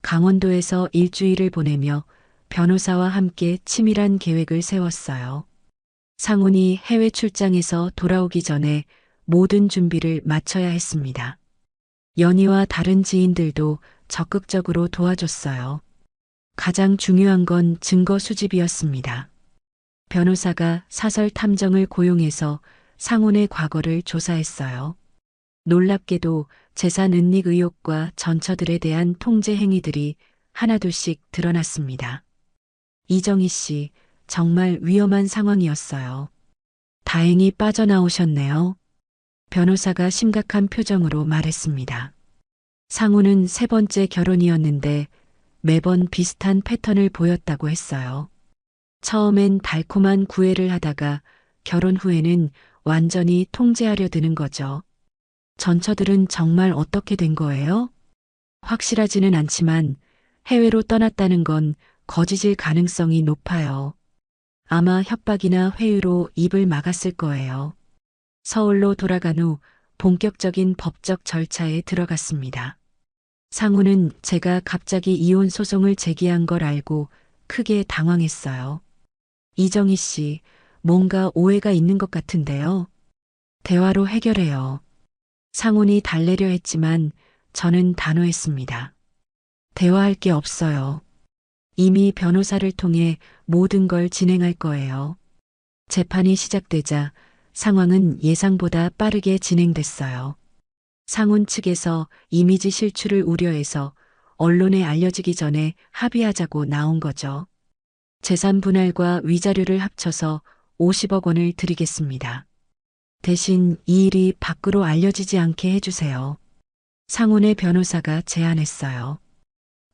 강원도에서 일주일을 보내며 변호사와 함께 치밀한 계획을 세웠어요. 상훈이 해외 출장에서 돌아오기 전에 모든 준비를 마쳐야 했습니다. 연희와 다른 지인들도 적극적으로 도와줬어요. 가장 중요한 건 증거 수집이었습니다. 변호사가 사설 탐정을 고용해서 상훈의 과거를 조사했어요. 놀랍게도 재산 은닉 의혹과 전처들에 대한 통제 행위들이 하나둘씩 드러났습니다. 이정희 씨, 정말 위험한 상황이었어요. 다행히 빠져나오셨네요. 변호사가 심각한 표정으로 말했습니다. 상훈은 세 번째 결혼이었는데 매번 비슷한 패턴을 보였다고 했어요. 처음엔 달콤한 구애를 하다가 결혼 후에는 완전히 통제하려 드는 거죠. 전처들은 정말 어떻게 된 거예요? 확실하지는 않지만 해외로 떠났다는 건 거짓일 가능성이 높아요. 아마 협박이나 회유로 입을 막았을 거예요. 서울로 돌아간 후 본격적인 법적 절차에 들어갔습니다. 상훈은 제가 갑자기 이혼 소송을 제기한 걸 알고 크게 당황했어요. 이정희 씨, 뭔가 오해가 있는 것 같은데요. 대화로 해결해요. 상훈이 달래려 했지만 저는 단호했습니다. 대화할 게 없어요. 이미 변호사를 통해 모든 걸 진행할 거예요. 재판이 시작되자 상황은 예상보다 빠르게 진행됐어요. 상훈 측에서 이미지 실추를 우려해서 언론에 알려지기 전에 합의하자고 나온 거죠. 재산 분할과 위자료를 합쳐서 50억 원을 드리겠습니다. 대신 이 일이 밖으로 알려지지 않게 해주세요. 상훈의 변호사가 제안했어요.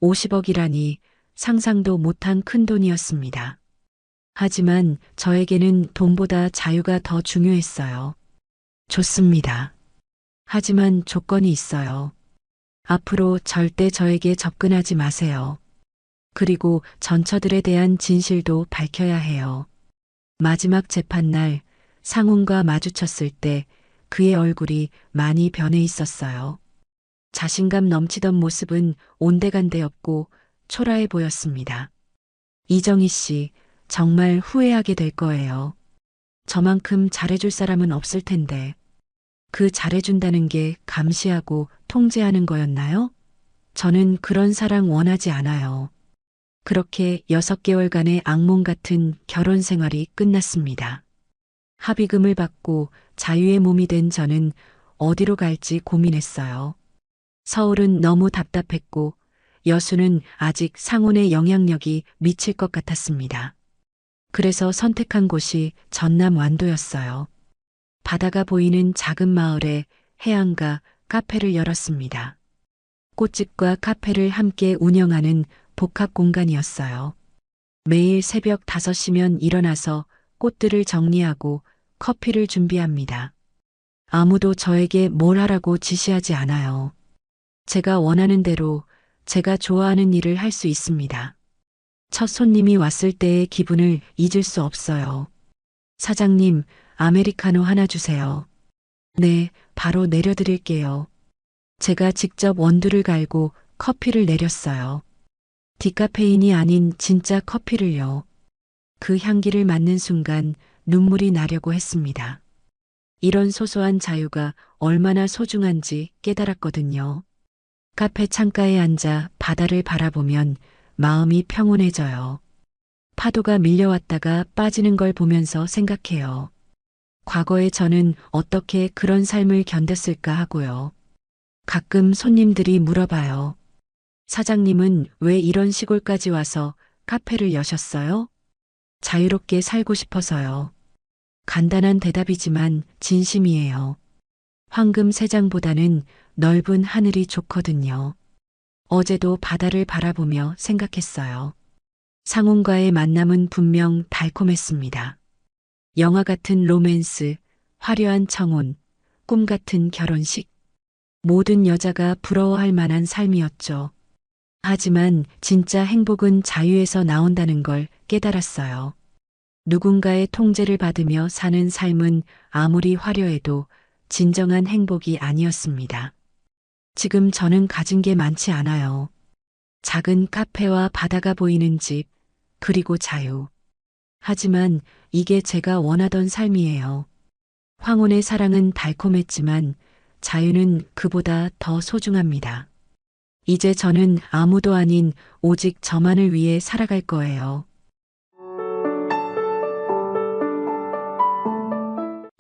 50억이라니 상상도 못한 큰 돈이었습니다. 하지만 저에게는 돈보다 자유가 더 중요했어요. 좋습니다. 하지만 조건이 있어요. 앞으로 절대 저에게 접근하지 마세요. 그리고 전처들에 대한 진실도 밝혀야 해요. 마지막 재판날 상훈과 마주쳤을 때 그의 얼굴이 많이 변해 있었어요. 자신감 넘치던 모습은 온데간데 없고 초라해 보였습니다. 이정희 씨, 정말 후회하게 될 거예요. 저만큼 잘해줄 사람은 없을 텐데. 그 잘해준다는 게 감시하고 통제하는 거였나요? 저는 그런 사랑 원하지 않아요. 그렇게 6개월간의 악몽 같은 결혼 생활이 끝났습니다. 합의금을 받고 자유의 몸이 된 저는 어디로 갈지 고민했어요. 서울은 너무 답답했고 여수는 아직 상훈의 영향력이 미칠 것 같았습니다. 그래서 선택한 곳이 전남 완도였어요. 바다가 보이는 작은 마을에 해안가 카페를 열었습니다. 꽃집과 카페를 함께 운영하는 복합 공간이었어요. 매일 새벽 5시면 일어나서 꽃들을 정리하고 커피를 준비합니다. 아무도 저에게 뭘 하라고 지시하지 않아요. 제가 원하는 대로 제가 좋아하는 일을 할 수 있습니다. 첫 손님이 왔을 때의 기분을 잊을 수 없어요. 사장님, 아메리카노 하나 주세요. 네, 바로 내려드릴게요. 제가 직접 원두를 갈고 커피를 내렸어요. 디카페인이 아닌 진짜 커피를요. 그 향기를 맡는 순간 눈물이 나려고 했습니다. 이런 소소한 자유가 얼마나 소중한지 깨달았거든요. 카페 창가에 앉아 바다를 바라보면 마음이 평온해져요. 파도가 밀려왔다가 빠지는 걸 보면서 생각해요. 과거에 저는 어떻게 그런 삶을 견뎠을까 하고요. 가끔 손님들이 물어봐요. 사장님은 왜 이런 시골까지 와서 카페를 여셨어요? 자유롭게 살고 싶어서요. 간단한 대답이지만 진심이에요. 황금 새장보다는 넓은 하늘이 좋거든요. 어제도 바다를 바라보며 생각했어요. 상훈과의 만남은 분명 달콤했습니다. 영화 같은 로맨스, 화려한 청혼, 꿈 같은 결혼식. 모든 여자가 부러워할 만한 삶이었죠. 하지만 진짜 행복은 자유에서 나온다는 걸 깨달았어요. 누군가의 통제를 받으며 사는 삶은 아무리 화려해도 진정한 행복이 아니었습니다. 지금 저는 가진 게 많지 않아요. 작은 카페와 바다가 보이는 집, 그리고 자유. 하지만 이게 제가 원하던 삶이에요. 황혼의 사랑은 달콤했지만 자유는 그보다 더 소중합니다. 이제 저는 아무도 아닌 오직 저만을 위해 살아갈 거예요.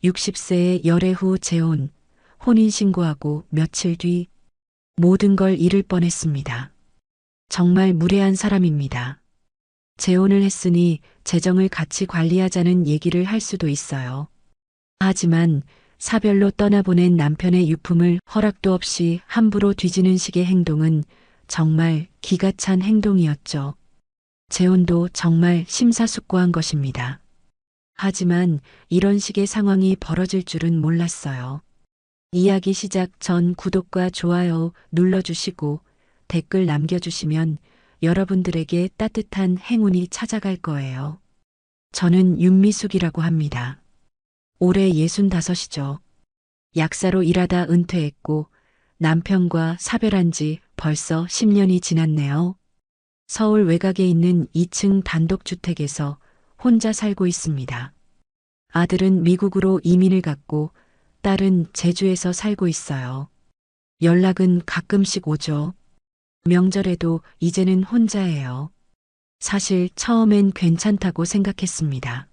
60세의 열애 후 재혼, 혼인신고하고 며칠 뒤 모든 걸 잃을 뻔했습니다. 정말 무례한 사람입니다. 재혼을 했으니 재정을 같이 관리하자는 얘기를 할 수도 있어요. 하지만 사별로 떠나보낸 남편의 유품을 허락도 없이 함부로 뒤지는 식의 행동은 정말 기가 찬 행동이었죠. 재혼도 정말 심사숙고한 것입니다. 하지만 이런 식의 상황이 벌어질 줄은 몰랐어요. 이야기 시작 전 구독과 좋아요 눌러주시고 댓글 남겨주시면 여러분들에게 따뜻한 행운이 찾아갈 거예요. 저는 윤미숙이라고 합니다. 올해 65이죠. 약사로 일하다 은퇴했고 남편과 사별한 지 벌써 10년이 지났네요. 서울 외곽에 있는 2층 단독주택에서 혼자 살고 있습니다. 아들은 미국으로 이민을 갔고 딸은 제주에서 살고 있어요. 연락은 가끔씩 오죠. 명절에도 이제는 혼자예요. 사실 처음엔 괜찮다고 생각했습니다.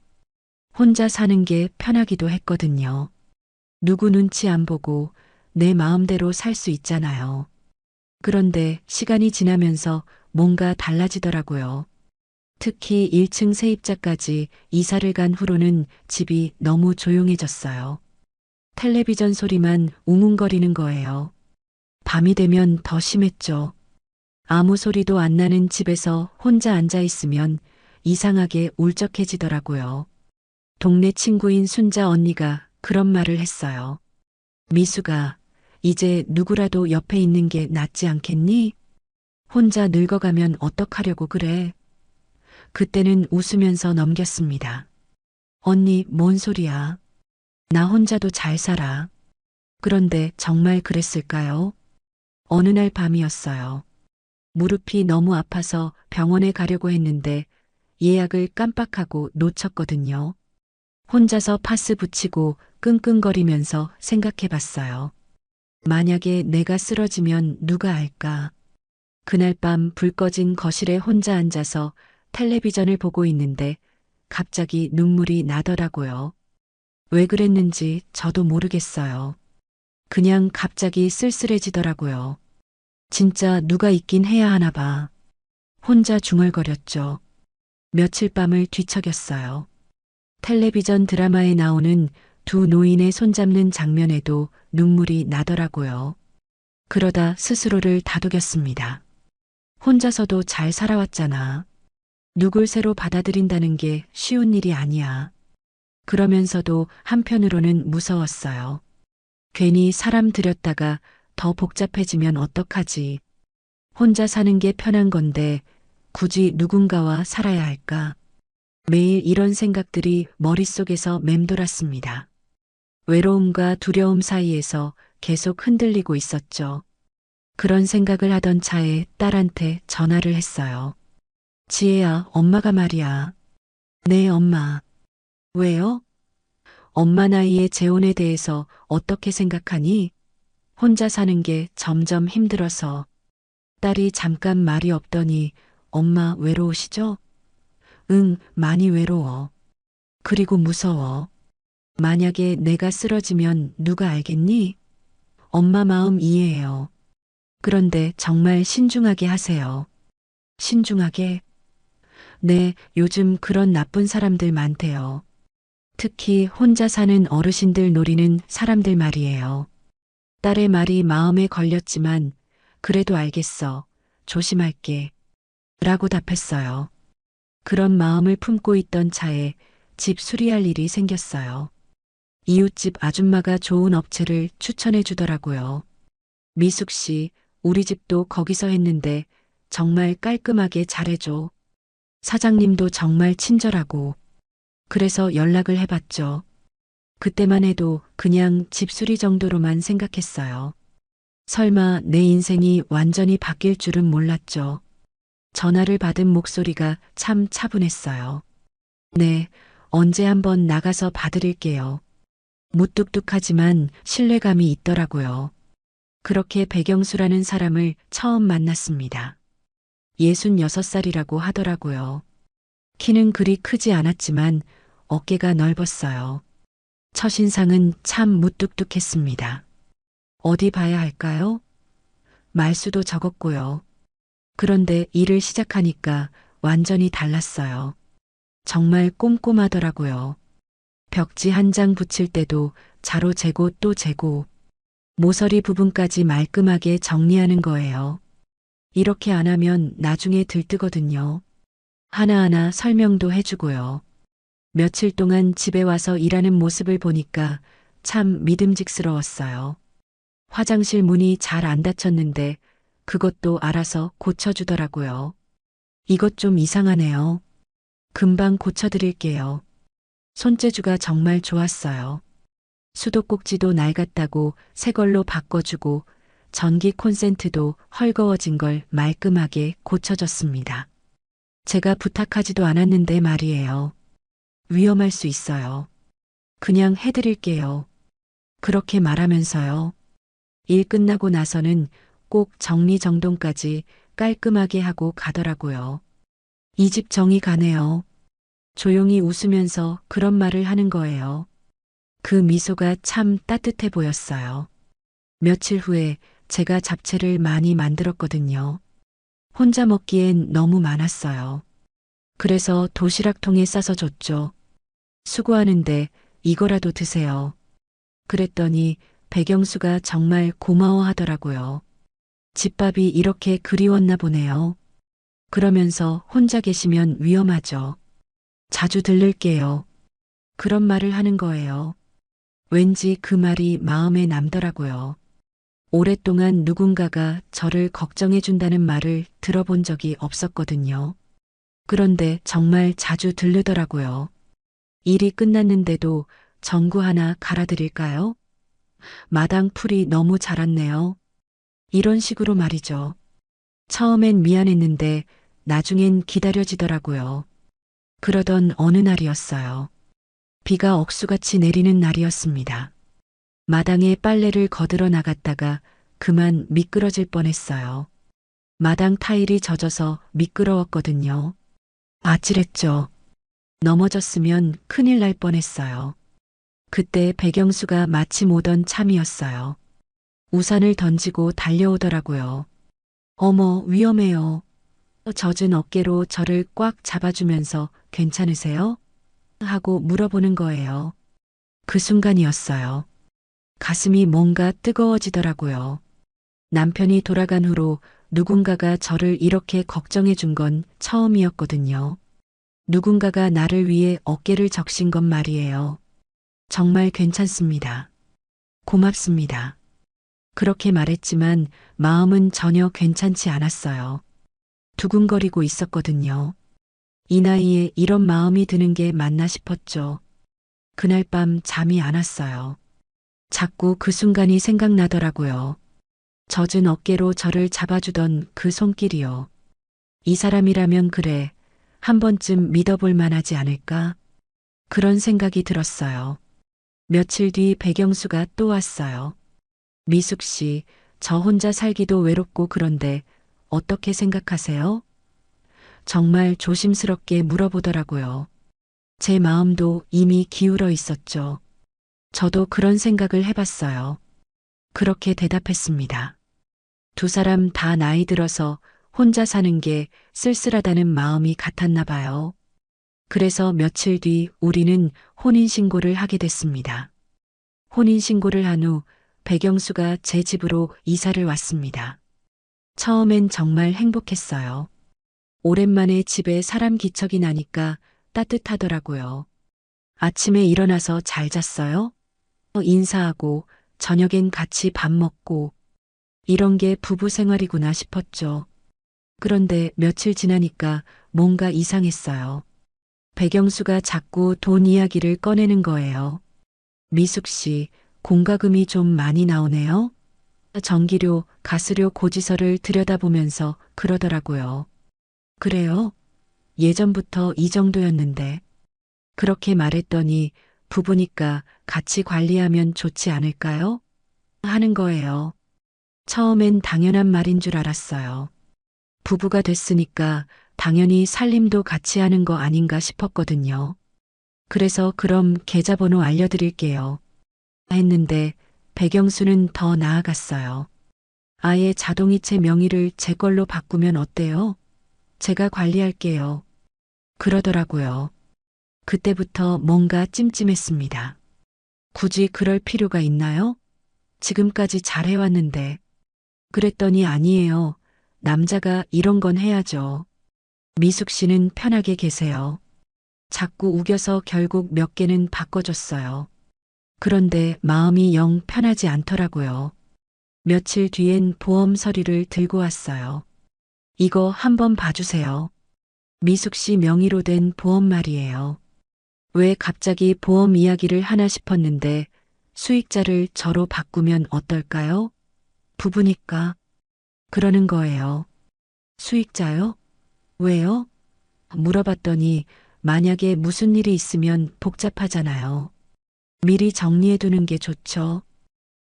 혼자 사는 게 편하기도 했거든요. 누구 눈치 안 보고 내 마음대로 살 수 있잖아요. 그런데 시간이 지나면서 뭔가 달라지더라고요. 특히 1층 세입자까지 이사를 간 후로는 집이 너무 조용해졌어요. 텔레비전 소리만 웅웅거리는 거예요. 밤이 되면 더 심했죠. 아무 소리도 안 나는 집에서 혼자 앉아 있으면 이상하게 울적해지더라고요. 동네 친구인 순자 언니가 그런 말을 했어요. 미수가, 이제 누구라도 옆에 있는 게 낫지 않겠니? 혼자 늙어가면 어떡하려고 그래? 그때는 웃으면서 넘겼습니다. 언니, 뭔 소리야? 나 혼자도 잘 살아. 그런데 정말 그랬을까요? 어느 날 밤이었어요. 무릎이 너무 아파서 병원에 가려고 했는데 예약을 깜빡하고 놓쳤거든요. 혼자서 파스 붙이고 끙끙거리면서 생각해 봤어요. 만약에 내가 쓰러지면 누가 알까? 그날 밤 불 꺼진 거실에 혼자 앉아서 텔레비전을 보고 있는데 갑자기 눈물이 나더라고요. 왜 그랬는지 저도 모르겠어요. 그냥 갑자기 쓸쓸해지더라고요. 진짜 누가 있긴 해야 하나 봐. 혼자 중얼거렸죠. 며칠 밤을 뒤척였어요. 텔레비전 드라마에 나오는 두 노인의 손잡는 장면에도 눈물이 나더라고요. 그러다 스스로를 다독였습니다. 혼자서도 잘 살아왔잖아. 누굴 새로 받아들인다는 게 쉬운 일이 아니야. 그러면서도 한편으로는 무서웠어요. 괜히 사람 들였다가 더 복잡해지면 어떡하지. 혼자 사는 게 편한 건데 굳이 누군가와 살아야 할까. 매일 이런 생각들이 머릿속에서 맴돌았습니다. 외로움과 두려움 사이에서 계속 흔들리고 있었죠. 그런 생각을 하던 차에 딸한테 전화를 했어요. 지혜야, 엄마가 말이야. 네, 엄마. 왜요? 엄마 나이에 재혼에 대해서 어떻게 생각하니? 혼자 사는 게 점점 힘들어서. 딸이 잠깐 말이 없더니 엄마 외로우시죠? 응, 많이 외로워. 그리고 무서워. 만약에 내가 쓰러지면 누가 알겠니? 엄마 마음 이해해요. 그런데 정말 신중하게 하세요. 신중하게? 네, 요즘 그런 나쁜 사람들 많대요. 특히 혼자 사는 어르신들 노리는 사람들 말이에요. 딸의 말이 마음에 걸렸지만 그래도 알겠어. 조심할게. 라고 답했어요. 그런 마음을 품고 있던 차에 집 수리할 일이 생겼어요. 이웃집 아줌마가 좋은 업체를 추천해 주더라고요. 미숙 씨, 우리 집도 거기서 했는데 정말 깔끔하게 잘해줘. 사장님도 정말 친절하고. 그래서 연락을 해봤죠. 그때만 해도 그냥 집수리 정도로만 생각했어요. 설마 내 인생이 완전히 바뀔 줄은 몰랐죠. 전화를 받은 목소리가 참 차분했어요. 네, 언제 한번 나가서 봐드릴게요. 무뚝뚝하지만 신뢰감이 있더라고요. 그렇게 백영수라는 사람을 처음 만났습니다. 66살이라고 하더라고요. 키는 그리 크지 않았지만 어깨가 넓었어요. 첫인상은 참 무뚝뚝했습니다. 어디 봐야 할까요? 말수도 적었고요. 그런데 일을 시작하니까 완전히 달랐어요. 정말 꼼꼼하더라고요. 벽지 한 장 붙일 때도 자로 재고 또 재고 모서리 부분까지 말끔하게 정리하는 거예요. 이렇게 안 하면 나중에 들뜨거든요. 하나하나 설명도 해주고요. 며칠 동안 집에 와서 일하는 모습을 보니까 참 믿음직스러웠어요. 화장실 문이 잘 안 닫혔는데 그것도 알아서 고쳐주더라고요. 이것 좀 이상하네요. 금방 고쳐드릴게요. 손재주가 정말 좋았어요. 수도꼭지도 낡았다고 새 걸로 바꿔주고 전기 콘센트도 헐거워진 걸 말끔하게 고쳐줬습니다. 제가 부탁하지도 않았는데 말이에요. 위험할 수 있어요. 그냥 해드릴게요. 그렇게 말하면서요. 일 끝나고 나서는 꼭 정리정돈까지 깔끔하게 하고 가더라고요. 이 집 정이 가네요. 조용히 웃으면서 그런 말을 하는 거예요. 그 미소가 참 따뜻해 보였어요. 며칠 후에 제가 잡채를 많이 만들었거든요. 혼자 먹기엔 너무 많았어요. 그래서 도시락통에 싸서 줬죠. 수고하는데 이거라도 드세요. 그랬더니 백영수가 정말 고마워하더라고요. 집밥이 이렇게 그리웠나 보네요. 그러면서 혼자 계시면 위험하죠. 자주 들를게요. 그런 말을 하는 거예요. 왠지 그 말이 마음에 남더라고요. 오랫동안 누군가가 저를 걱정해 준다는 말을 들어본 적이 없었거든요. 그런데 정말 자주 들르더라고요. 일이 끝났는데도 전구 하나 갈아드릴까요? 마당 풀이 너무 자랐네요. 이런 식으로 말이죠. 처음엔 미안했는데 나중엔 기다려지더라고요. 그러던 어느 날이었어요. 비가 억수같이 내리는 날이었습니다. 마당에 빨래를 거들어 나갔다가 그만 미끄러질 뻔했어요. 마당 타일이 젖어서 미끄러웠거든요. 아찔했죠. 넘어졌으면 큰일 날 뻔했어요. 그때 백영수가 마침 오던 참이었어요. 우산을 던지고 달려오더라고요. 어머, 위험해요. 젖은 어깨로 저를 꽉 잡아주면서 괜찮으세요? 하고 물어보는 거예요. 그 순간이었어요. 가슴이 뭔가 뜨거워지더라고요. 남편이 돌아간 후로 누군가가 저를 이렇게 걱정해 준 건 처음이었거든요. 누군가가 나를 위해 어깨를 적신 건 말이에요. 정말 괜찮습니다. 고맙습니다. 그렇게 말했지만 마음은 전혀 괜찮지 않았어요. 두근거리고 있었거든요. 이 나이에 이런 마음이 드는 게 맞나 싶었죠. 그날 밤 잠이 안 왔어요. 자꾸 그 순간이 생각나더라고요. 젖은 어깨로 저를 잡아주던 그 손길이요. 이 사람이라면 그래, 한 번쯤 믿어볼 만하지 않을까? 그런 생각이 들었어요. 며칠 뒤 백영수가 또 왔어요. 미숙 씨, 저 혼자 살기도 외롭고 그런데 어떻게 생각하세요? 정말 조심스럽게 물어보더라고요. 제 마음도 이미 기울어 있었죠. 저도 그런 생각을 해봤어요. 그렇게 대답했습니다. 두 사람 다 나이 들어서 혼자 사는 게 쓸쓸하다는 마음이 같았나 봐요. 그래서 며칠 뒤 우리는 혼인신고를 하게 됐습니다. 혼인신고를 한 후 백영수가 제 집으로 이사를 왔습니다. 처음엔 정말 행복했어요. 오랜만에 집에 사람 기척이 나니까 따뜻하더라고요. 아침에 일어나서 잘 잤어요? 인사하고 저녁엔 같이 밥 먹고 이런 게 부부 생활이구나 싶었죠. 그런데 며칠 지나니까 뭔가 이상했어요. 백영수가 자꾸 돈 이야기를 꺼내는 거예요. 미숙 씨, 공과금이 좀 많이 나오네요. 전기료, 가스료 고지서를 들여다보면서 그러더라고요. 그래요? 예전부터 이 정도였는데. 그렇게 말했더니 부부니까 같이 관리하면 좋지 않을까요? 하는 거예요. 처음엔 당연한 말인 줄 알았어요. 부부가 됐으니까 당연히 살림도 같이 하는 거 아닌가 싶었거든요. 그래서 그럼 계좌번호 알려드릴게요. 했는데 백영수는 더 나아갔어요. 아예 자동이체 명의를 제 걸로 바꾸면 어때요? 제가 관리할게요. 그러더라고요. 그때부터 뭔가 찜찜했습니다. 굳이 그럴 필요가 있나요? 지금까지 잘해왔는데. 그랬더니 아니에요. 남자가 이런 건 해야죠. 미숙 씨는 편하게 계세요. 자꾸 우겨서 결국 몇 개는 바꿔줬어요. 그런데 마음이 영 편하지 않더라고요. 며칠 뒤엔 보험 서류를 들고 왔어요. 이거 한번 봐주세요. 미숙 씨 명의로 된 보험 말이에요. 왜 갑자기 보험 이야기를 하나 싶었는데 수익자를 저로 바꾸면 어떨까요? 부부니까. 그러는 거예요. 수익자요? 왜요? 물어봤더니 만약에 무슨 일이 있으면 복잡하잖아요. 미리 정리해두는 게 좋죠.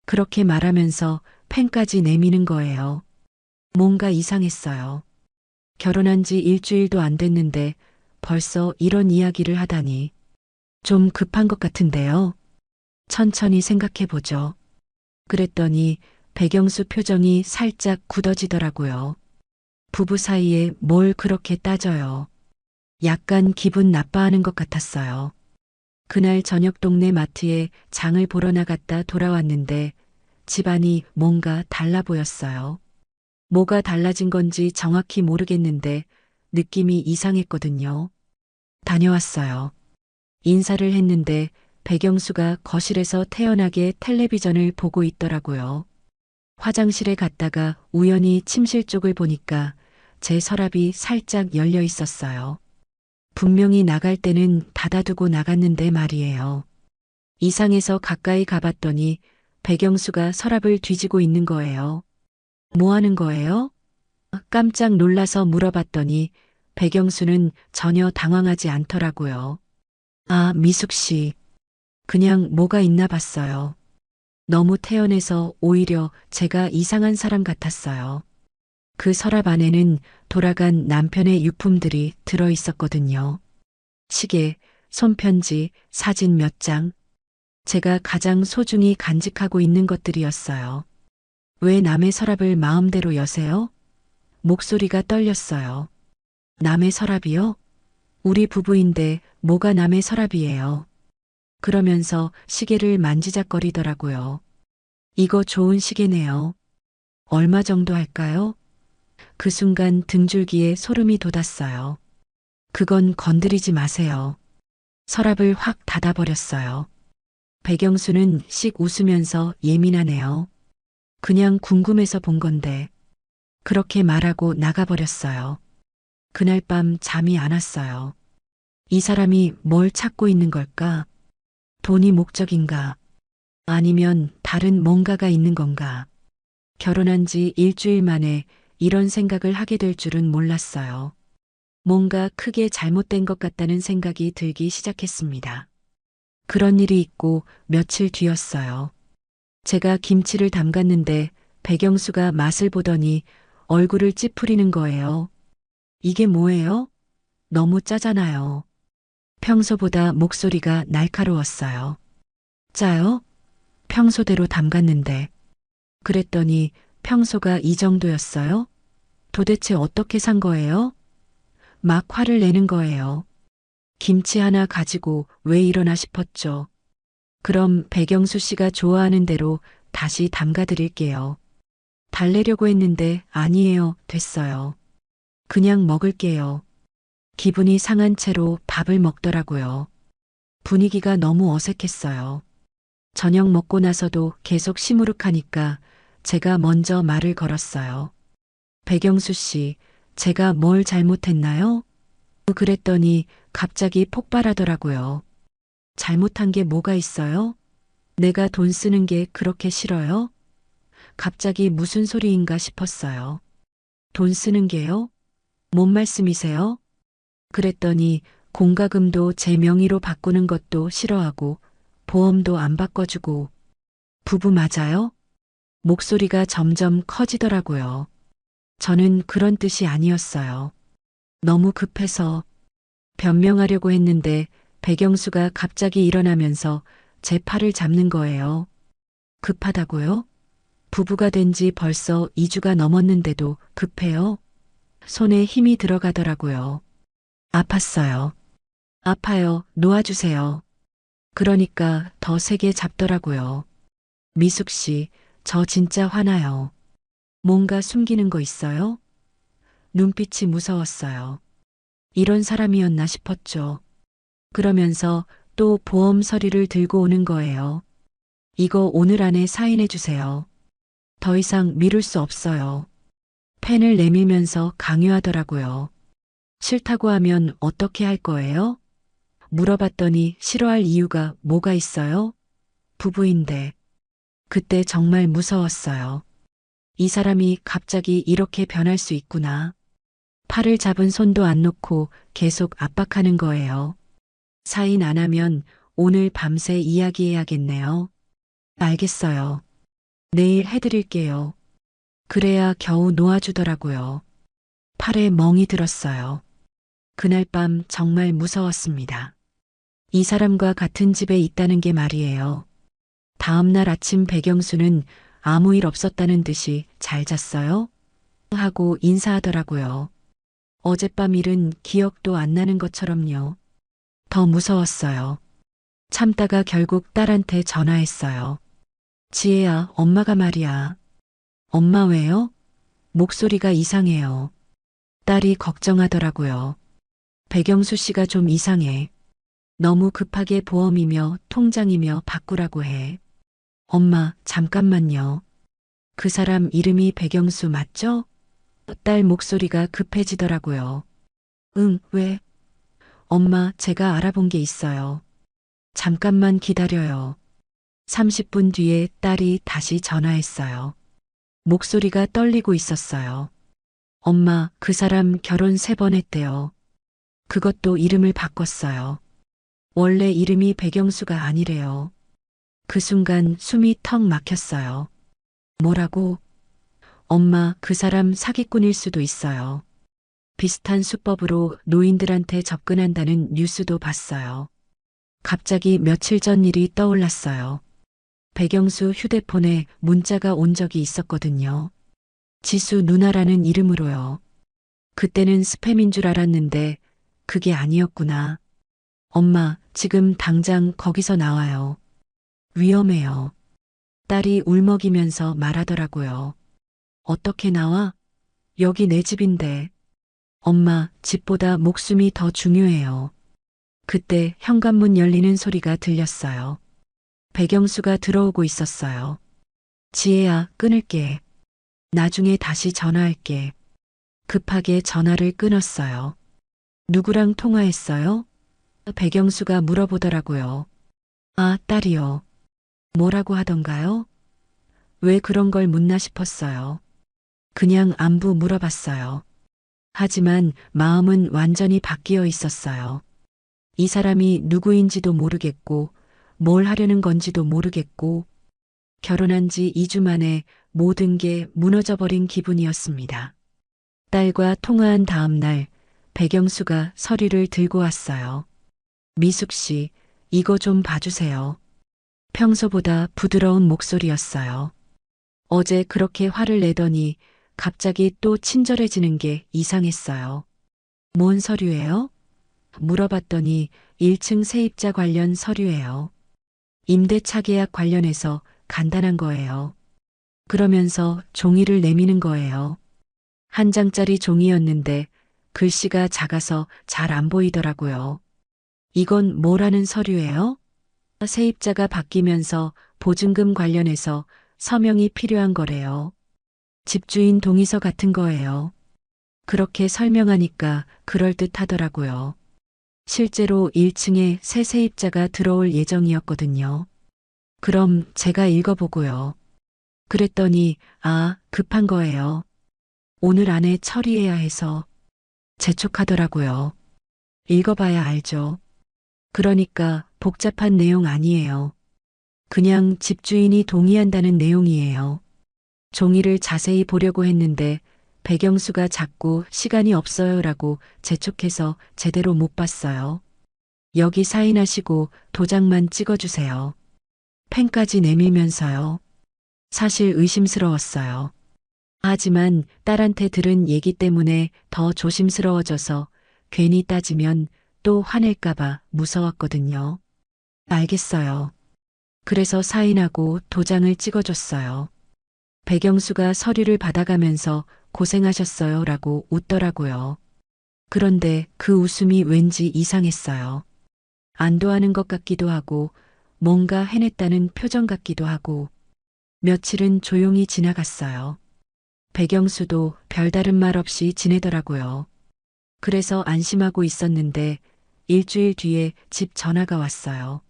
그렇게 말하면서 펜까지 내미는 거예요. 뭔가 이상했어요. 결혼한 지 일주일도 안 됐는데 벌써 이런 이야기를 하다니. 좀 급한 것 같은데요. 천천히 생각해 보죠. 그랬더니 백영수 표정이 살짝 굳어지더라고요. 부부 사이에 뭘 그렇게 따져요. 약간 기분 나빠하는 것 같았어요. 그날 저녁 동네 마트에 장을 보러 나갔다 돌아왔는데 집안이 뭔가 달라 보였어요. 뭐가 달라진 건지 정확히 모르겠는데 느낌이 이상했거든요. 다녀왔어요. 인사를 했는데 백영수가 거실에서 태연하게 텔레비전을 보고 있더라고요. 화장실에 갔다가 우연히 침실 쪽을 보니까 제 서랍이 살짝 열려 있었어요. 분명히 나갈 때는 닫아두고 나갔는데 말이에요. 이상해서 가까이 가봤더니 백영수가 서랍을 뒤지고 있는 거예요. 뭐 하는 거예요? 깜짝 놀라서 물어봤더니 백영수는 전혀 당황하지 않더라고요. 아, 미숙 씨. 그냥 뭐가 있나 봤어요. 너무 태연해서 오히려 제가 이상한 사람 같았어요. 그 서랍 안에는 돌아간 남편의 유품들이 들어 있었거든요. 시계, 손편지, 사진 몇 장. 제가 가장 소중히 간직하고 있는 것들이었어요. 왜 남의 서랍을 마음대로 여세요? 목소리가 떨렸어요. 남의 서랍이요? 우리 부부인데 뭐가 남의 서랍이에요. 그러면서 시계를 만지작거리더라고요. 이거 좋은 시계네요. 얼마 정도 할까요? 그 순간 등줄기에 소름이 돋았어요. 그건 건드리지 마세요. 서랍을 확 닫아버렸어요. 백영수는 씩 웃으면서 예민하네요. 그냥 궁금해서 본 건데. 그렇게 말하고 나가버렸어요. 그날 밤 잠이 안 왔어요. 이 사람이 뭘 찾고 있는 걸까? 돈이 목적인가? 아니면 다른 뭔가가 있는 건가? 결혼한 지 일주일 만에 이런 생각을 하게 될 줄은 몰랐어요. 뭔가 크게 잘못된 것 같다는 생각이 들기 시작했습니다. 그런 일이 있고 며칠 뒤였어요. 제가 김치를 담갔는데 백영수가 맛을 보더니 얼굴을 찌푸리는 거예요. 이게 뭐예요? 너무 짜잖아요. 평소보다 목소리가 날카로웠어요. 짜요? 평소대로 담갔는데. 그랬더니 평소가 이 정도였어요? 도대체 어떻게 산 거예요? 막 화를 내는 거예요. 김치 하나 가지고 왜 이러나 싶었죠. 그럼 백영수 씨가 좋아하는 대로 다시 담가 드릴게요. 달래려고 했는데 아니에요. 됐어요. 그냥 먹을게요. 기분이 상한 채로 밥을 먹더라고요. 분위기가 너무 어색했어요. 저녁 먹고 나서도 계속 시무룩하니까 제가 먼저 말을 걸었어요. 백영수 씨, 제가 뭘 잘못했나요? 그랬더니 갑자기 폭발하더라고요. 잘못한 게 뭐가 있어요? 내가 돈 쓰는 게 그렇게 싫어요? 갑자기 무슨 소리인가 싶었어요. 돈 쓰는 게요? 뭔 말씀이세요? 그랬더니 공과금도 제 명의로 바꾸는 것도 싫어하고 보험도 안 바꿔주고 부부 맞아요? 목소리가 점점 커지더라고요. 저는 그런 뜻이 아니었어요. 너무 급해서 변명하려고 했는데 백영수가 갑자기 일어나면서 제 팔을 잡는 거예요. 급하다고요? 부부가 된 지 벌써 2주가 넘었는데도 급해요? 손에 힘이 들어가더라고요. 아팠어요. 아파요. 놓아주세요. 그러니까 더 세게 잡더라고요. 미숙 씨, 저 진짜 화나요. 뭔가 숨기는 거 있어요? 눈빛이 무서웠어요. 이런 사람이었나 싶었죠. 그러면서 또 보험 서류를 들고 오는 거예요. 이거 오늘 안에 사인해 주세요. 더 이상 미룰 수 없어요. 펜을 내밀면서 강요하더라고요. 싫다고 하면 어떻게 할 거예요? 물어봤더니 싫어할 이유가 뭐가 있어요? 부부인데. 그때 정말 무서웠어요. 이 사람이 갑자기 이렇게 변할 수 있구나. 팔을 잡은 손도 안 놓고 계속 압박하는 거예요. 사인 안 하면 오늘 밤새 이야기해야겠네요. 알겠어요. 내일 해드릴게요. 그래야 겨우 놓아주더라고요. 팔에 멍이 들었어요. 그날 밤 정말 무서웠습니다. 이 사람과 같은 집에 있다는 게 말이에요. 다음 날 아침 백영수는 아무 일 없었다는 듯이 잘 잤어요? 하고 인사하더라고요. 어젯밤 일은 기억도 안 나는 것처럼요. 더 무서웠어요. 참다가 결국 딸한테 전화했어요. 지혜야, 엄마가 말이야. 엄마 왜요? 목소리가 이상해요. 딸이 걱정하더라고요. 백영수 씨가 좀 이상해. 너무 급하게 보험이며 통장이며 바꾸라고 해. 엄마, 잠깐만요. 그 사람 이름이 백영수 맞죠? 딸 목소리가 급해지더라고요. 응, 왜? 엄마, 제가 알아본 게 있어요. 잠깐만 기다려요. 30분 뒤에 딸이 다시 전화했어요. 목소리가 떨리고 있었어요. 엄마, 그 사람 결혼 3번 했대요. 그것도 이름을 바꿨어요. 원래 이름이 백영수가 아니래요. 그 순간 숨이 턱 막혔어요. 뭐라고? 엄마, 그 사람 사기꾼일 수도 있어요. 비슷한 수법으로 노인들한테 접근한다는 뉴스도 봤어요. 갑자기 며칠 전 일이 떠올랐어요. 백영수 휴대폰에 문자가 온 적이 있었거든요. 지수 누나라는 이름으로요. 그때는 스팸인 줄 알았는데 그게 아니었구나. 엄마, 지금 당장 거기서 나와요. 위험해요. 딸이 울먹이면서 말하더라고요. 어떻게 나와? 여기 내 집인데. 엄마, 집보다 목숨이 더 중요해요. 그때 현관문 열리는 소리가 들렸어요. 백영수가 들어오고 있었어요. 지혜야, 끊을게. 나중에 다시 전화할게. 급하게 전화를 끊었어요. 누구랑 통화했어요? 백영수가 물어보더라고요. 아, 딸이요. 뭐라고 하던가요? 왜 그런 걸 묻나 싶었어요. 그냥 안부 물어봤어요. 하지만 마음은 완전히 바뀌어 있었어요. 이 사람이 누구인지도 모르겠고, 뭘 하려는 건지도 모르겠고, 결혼한 지 2주 만에 모든 게 무너져 버린 기분이었습니다. 딸과 통화한 다음 날, 백영수가 서류를 들고 왔어요. 미숙 씨, 이거 좀 봐주세요. 평소보다 부드러운 목소리였어요. 어제 그렇게 화를 내더니 갑자기 또 친절해지는 게 이상했어요. 뭔 서류예요? 물어봤더니 1층 세입자 관련 서류예요. 임대차 계약 관련해서 간단한 거예요. 그러면서 종이를 내미는 거예요. 한 장짜리 종이였는데 글씨가 작아서 잘 안 보이더라고요. 이건 뭐라는 서류예요? 세입자가 바뀌면서 보증금 관련해서 서명이 필요한 거래요. 집주인 동의서 같은 거예요. 그렇게 설명하니까 그럴듯하더라고요. 실제로 1층에 새 세입자가 들어올 예정이었거든요. 그럼 제가 읽어보고요. 그랬더니, 급한 거예요. 오늘 안에 처리해야 해서 재촉하더라고요. 읽어봐야 알죠. 그러니까 복잡한 내용 아니에요. 그냥 집주인이 동의한다는 내용이에요. 종이를 자세히 보려고 했는데 백영수가 자꾸 시간이 없어요라고 재촉해서 제대로 못 봤어요. 여기 사인하시고 도장만 찍어주세요. 펜까지 내밀면서요. 사실 의심스러웠어요. 하지만 딸한테 들은 얘기 때문에 더 조심스러워져서 괜히 따지면 또 화낼까봐 무서웠거든요. 알겠어요. 그래서 사인하고 도장을 찍어줬어요. 백영수가 서류를 받아가면서 고생하셨어요 라고 웃더라고요. 그런데 그 웃음이 왠지 이상했어요. 안도하는 것 같기도 하고 뭔가 해냈다는 표정 같기도 하고 며칠은 조용히 지나갔어요. 백영수도 별다른 말 없이 지내더라고요. 그래서 안심하고 있었는데 일주일 뒤에 집 전화가 왔어요.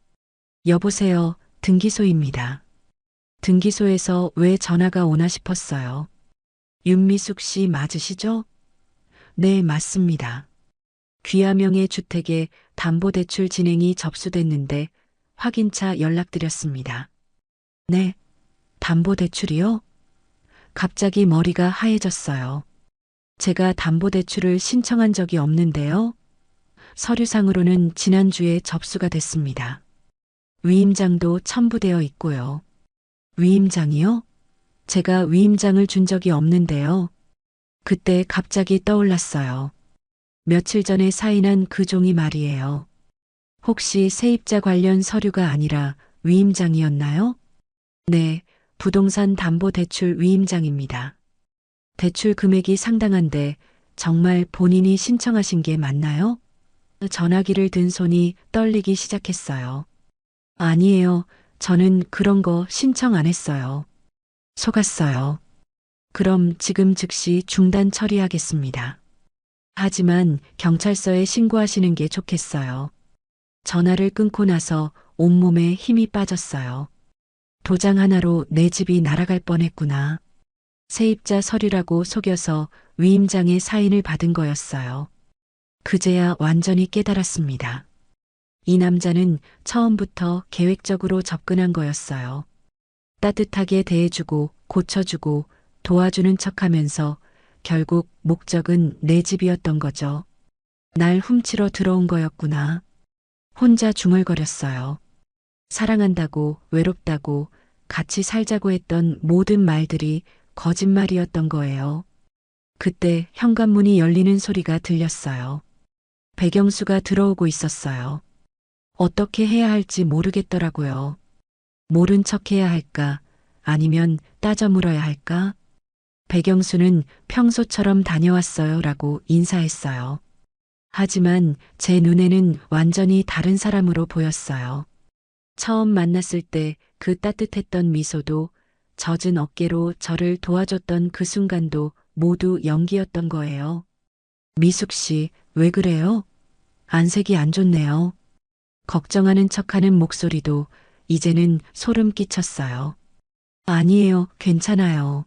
여보세요, 등기소입니다. 등기소에서 왜 전화가 오나 싶었어요. 윤미숙 씨 맞으시죠? 네, 맞습니다. 귀하명의 주택에 담보대출 진행이 접수됐는데 확인차 연락드렸습니다. 네, 담보대출이요? 갑자기 머리가 하얘졌어요. 제가 담보대출을 신청한 적이 없는데요. 서류상으로는 지난주에 접수가 됐습니다. 위임장도 첨부되어 있고요. 위임장이요? 제가 위임장을 준 적이 없는데요. 그때 갑자기 떠올랐어요. 며칠 전에 사인한 그 종이 말이에요. 혹시 세입자 관련 서류가 아니라 위임장이었나요? 네, 부동산 담보대출 위임장입니다. 대출 금액이 상당한데 정말 본인이 신청하신 게 맞나요? 전화기를 든 손이 떨리기 시작했어요. 아니에요. 저는 그런 거 신청 안 했어요. 속았어요. 그럼 지금 즉시 중단 처리하겠습니다. 하지만 경찰서에 신고하시는 게 좋겠어요. 전화를 끊고 나서 온몸에 힘이 빠졌어요. 도장 하나로 내 집이 날아갈 뻔했구나. 세입자 서류라고 속여서 위임장에 사인을 받은 거였어요. 그제야 완전히 깨달았습니다. 이 남자는 처음부터 계획적으로 접근한 거였어요. 따뜻하게 대해주고 고쳐주고 도와주는 척하면서 결국 목적은 내 집이었던 거죠. 날 훔치러 들어온 거였구나. 혼자 중얼거렸어요. 사랑한다고 외롭다고 같이 살자고 했던 모든 말들이 거짓말이었던 거예요. 그때 현관문이 열리는 소리가 들렸어요. 백영수가 들어오고 있었어요. 어떻게 해야 할지 모르겠더라고요. 모른 척 해야 할까? 아니면 따져 물어야 할까? 백영수는 평소처럼 다녀왔어요 라고 인사했어요. 하지만 제 눈에는 완전히 다른 사람으로 보였어요. 처음 만났을 때 그 따뜻했던 미소도 젖은 어깨로 저를 도와줬던 그 순간도 모두 연기였던 거예요. 미숙 씨, 왜 그래요? 안색이 안 좋네요. 걱정하는 척하는 목소리도 이제는 소름 끼쳤어요. 아니에요, 괜찮아요.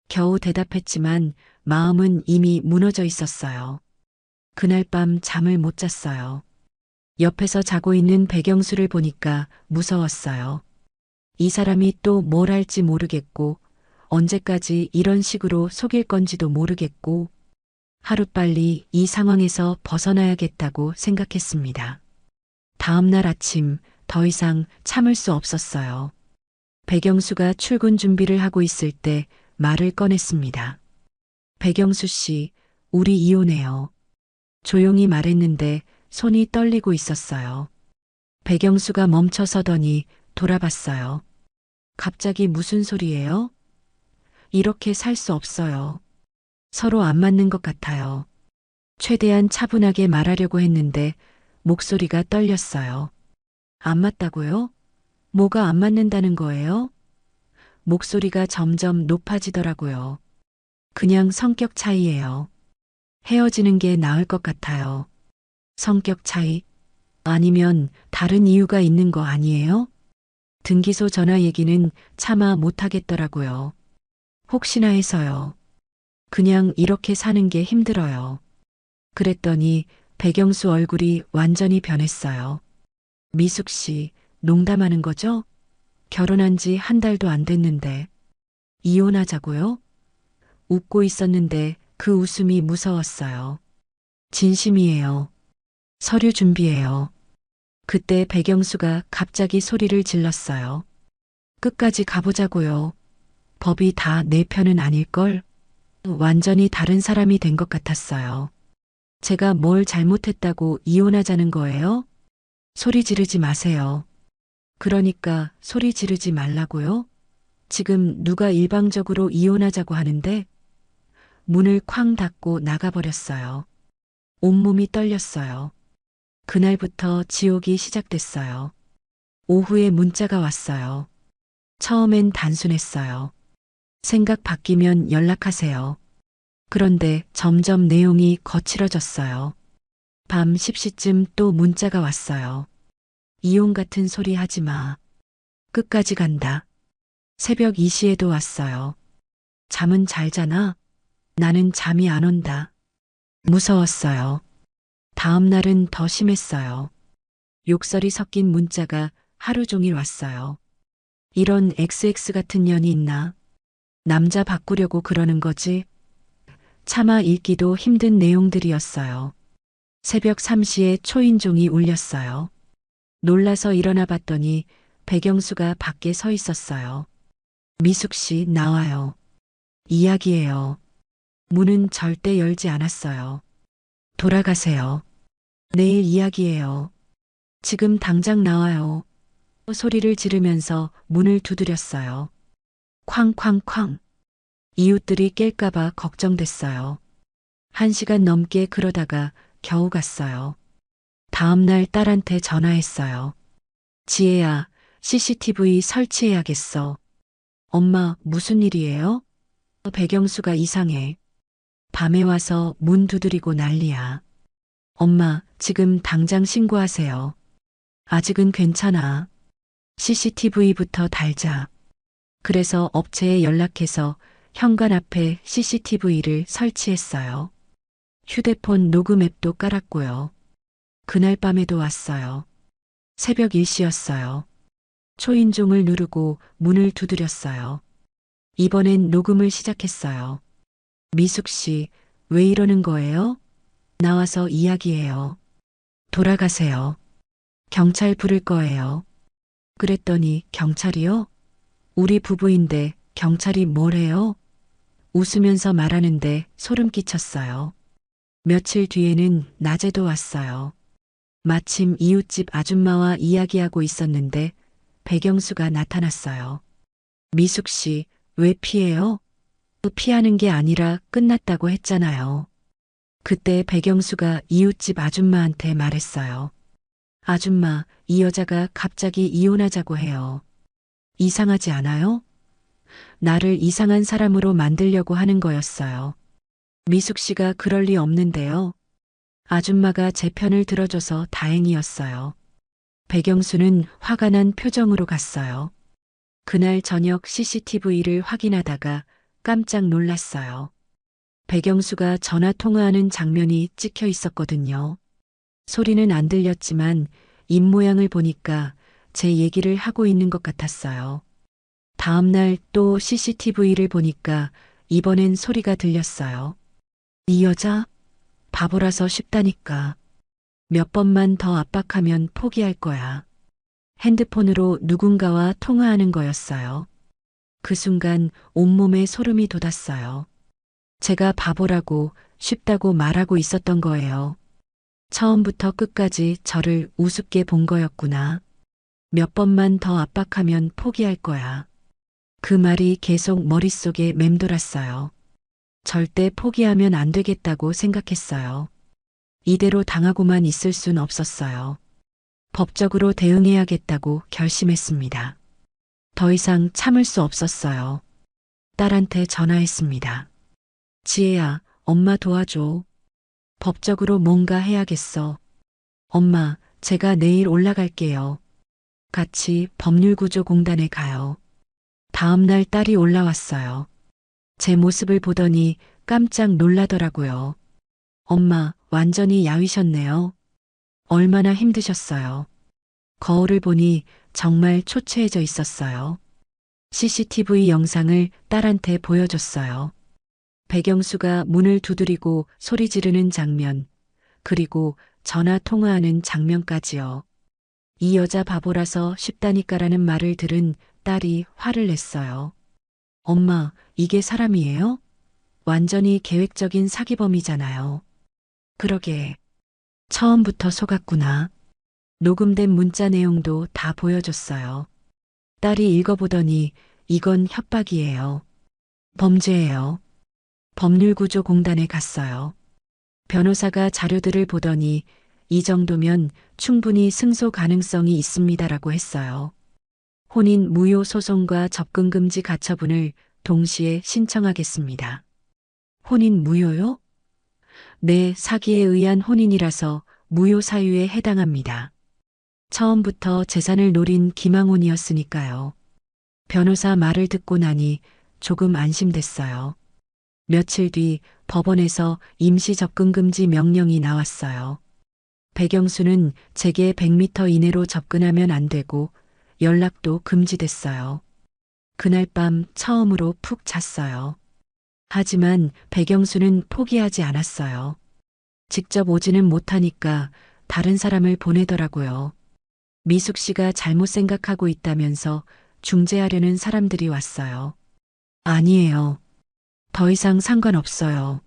겨우 대답했지만 마음은 이미 무너져 있었어요. 그날 밤 잠을 못 잤어요. 옆에서 자고 있는 배경수를 보니까 무서웠어요. 이 사람이 또 뭘 할지 모르겠고, 언제까지 이런 식으로 속일 건지도 모르겠고, 하루빨리 이 상황에서 벗어나야겠다고 생각했습니다. 다음 날 아침 더 이상 참을 수 없었어요. 배경수가 출근 준비를 하고 있을 때 말을 꺼냈습니다. 배경수 씨, 우리 이혼해요. 조용히 말했는데 손이 떨리고 있었어요. 배경수가 멈춰서더니 돌아봤어요. 갑자기 무슨 소리예요? 이렇게 살 수 없어요. 서로 안 맞는 것 같아요. 최대한 차분하게 말하려고 했는데 목소리가 떨렸어요. 안 맞다고요? 뭐가 안 맞는다는 거예요? 목소리가 점점 높아지더라고요. 그냥 성격 차이예요. 헤어지는 게 나을 것 같아요. 성격 차이? 아니면 다른 이유가 있는 거 아니에요? 등기소 전화 얘기는 차마 못하겠더라고요. 혹시나 해서요. 그냥 이렇게 사는 게 힘들어요. 그랬더니 배경수 얼굴이 완전히 변했어요. 미숙 씨, 농담하는 거죠? 결혼한 지 한 달도 안 됐는데. 이혼하자고요? 웃고 있었는데 그 웃음이 무서웠어요. 진심이에요. 서류 준비해요. 그때 배경수가 갑자기 소리를 질렀어요. 끝까지 가보자고요. 법이 다 내 편은 아닐걸? 완전히 다른 사람이 된 것 같았어요. 제가 뭘 잘못했다고 이혼하자는 거예요? 소리 지르지 마세요. 그러니까 소리 지르지 말라고요? 지금 누가 일방적으로 이혼하자고 하는데 문을 쾅 닫고 나가버렸어요. 온몸이 떨렸어요. 그날부터 지옥이 시작됐어요. 오후에 문자가 왔어요. 처음엔 단순했어요. 생각 바뀌면 연락하세요. 그런데 점점 내용이 거칠어졌어요. 밤 10시쯤 또 문자가 왔어요. 이혼 같은 소리 하지 마. 끝까지 간다. 새벽 2시에도 왔어요. 잠은 잘 자나? 나는 잠이 안 온다. 무서웠어요. 다음 날은 더 심했어요. 욕설이 섞인 문자가 하루 종일 왔어요. 이런 XX 같은 년이 있나? 남자 바꾸려고 그러는 거지? 차마 읽기도 힘든 내용들이었어요. 새벽 3시에 초인종이 울렸어요. 놀라서 일어나 봤더니 배경수가 밖에 서 있었어요. 미숙 씨, 나와요. 이야기해요. 문은 절대 열지 않았어요. 돌아가세요. 내일 이야기해요. 지금 당장 나와요. 소리를 지르면서 문을 두드렸어요. 쾅쾅쾅. 이웃들이 깰까봐 걱정됐어요. 1시간 넘게 그러다가 겨우 갔어요. 다음 날 딸한테 전화했어요. 지혜야, CCTV 설치해야겠어. 엄마, 무슨 일이에요? 배경수가 이상해. 밤에 와서 문 두드리고 난리야. 엄마, 지금 당장 신고하세요. 아직은 괜찮아. CCTV부터 달자. 그래서 업체에 연락해서 현관 앞에 CCTV를 설치했어요. 휴대폰 녹음 앱도 깔았고요. 그날 밤에도 왔어요. 새벽 1시였어요. 초인종을 누르고 문을 두드렸어요. 이번엔 녹음을 시작했어요. 미숙 씨, 왜 이러는 거예요? 나와서 이야기해요. 돌아가세요. 경찰 부를 거예요. 그랬더니 경찰이요? 우리 부부인데 경찰이 뭘 해요? 웃으면서 말하는데 소름 끼쳤어요. 며칠 뒤에는 낮에도 왔어요. 마침 이웃집 아줌마와 이야기하고 있었는데 배경수가 나타났어요. 미숙 씨, 왜 피해요? 피하는 게 아니라 끝났다고 했잖아요. 그때 배경수가 이웃집 아줌마한테 말했어요. 아줌마, 이 여자가 갑자기 이혼하자고 해요. 이상하지 않아요? 나를 이상한 사람으로 만들려고 하는 거였어요. 미숙 씨가 그럴 리 없는데요. 아줌마가 제 편을 들어줘서 다행이었어요. 배경수는 화가 난 표정으로 갔어요. 그날 저녁 CCTV를 확인하다가 깜짝 놀랐어요. 백영수가 전화 통화하는 장면이 찍혀 있었거든요. 소리는 안 들렸지만 입모양을 보니까 제 얘기를 하고 있는 것 같았어요. 다음 날 또 CCTV를 보니까 이번엔 소리가 들렸어요. 이 여자 바보라서 쉽다니까. 몇 번만 더 압박하면 포기할 거야. 핸드폰으로 누군가와 통화하는 거였어요. 그 순간 온몸에 소름이 돋았어요. 제가 바보라고 쉽다고 말하고 있었던 거예요. 처음부터 끝까지 저를 우습게 본 거였구나. 몇 번만 더 압박하면 포기할 거야. 그 말이 계속 머릿속에 맴돌았어요. 절대 포기하면 안 되겠다고 생각했어요. 이대로 당하고만 있을 순 없었어요. 법적으로 대응해야겠다고 결심했습니다. 더 이상 참을 수 없었어요. 딸한테 전화했습니다. 지혜야, 엄마 도와줘. 법적으로 뭔가 해야겠어. 엄마, 제가 내일 올라갈게요. 같이 법률구조공단에 가요. 다음 날 딸이 올라왔어요. 제 모습을 보더니 깜짝 놀라더라고요. 엄마, 완전히 야위셨네요. 얼마나 힘드셨어요. 거울을 보니 정말 초췌해져 있었어요. CCTV 영상을 딸한테 보여줬어요. 백영수가 문을 두드리고 소리 지르는 장면, 그리고 전화 통화하는 장면까지요. 이 여자 바보라서 쉽다니까라는 말을 들은 딸이 화를 냈어요. 엄마, 이게 사람이에요? 완전히 계획적인 사기범이잖아요. 그러게. 처음부터 속았구나. 녹음된 문자 내용도 다 보여줬어요. 딸이 읽어보더니 이건 협박이에요. 범죄예요. 법률구조공단에 갔어요. 변호사가 자료들을 보더니 이 정도면 충분히 승소 가능성이 있습니다라고 했어요. 혼인 무효 소송과 접근금지 가처분을 동시에 신청하겠습니다. 혼인 무효요? 네, 사기에 의한 혼인이라서 무효 사유에 해당합니다. 처음부터 재산을 노린 기망혼이었으니까요. 변호사 말을 듣고 나니 조금 안심됐어요. 며칠 뒤 법원에서 임시 접근금지 명령이 나왔어요. 백영수는 제게 100m 이내로 접근하면 안 되고 연락도 금지됐어요. 그날 밤 처음으로 푹 잤어요. 하지만 백영수는 포기하지 않았어요. 직접 오지는 못하니까 다른 사람을 보내더라고요. 미숙 씨가 잘못 생각하고 있다면서 중재하려는 사람들이 왔어요. 아니에요. 더 이상 상관없어요.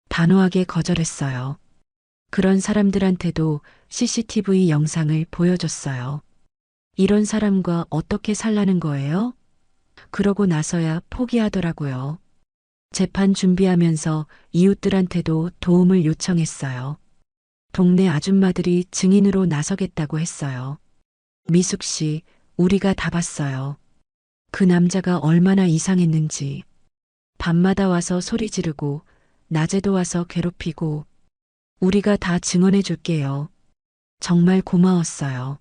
단호하게 거절했어요. 그런 사람들한테도 CCTV 영상을 보여줬어요. 이런 사람과 어떻게 살라는 거예요? 그러고 나서야 포기하더라고요. 재판 준비하면서 이웃들한테도 도움을 요청했어요. 동네 아줌마들이 증인으로 나서겠다고 했어요. 미숙 씨, 우리가 다 봤어요. 그 남자가 얼마나 이상했는지. 밤마다 와서 소리 지르고, 낮에도 와서 괴롭히고, 우리가 다 증언해 줄게요. 정말 고마웠어요.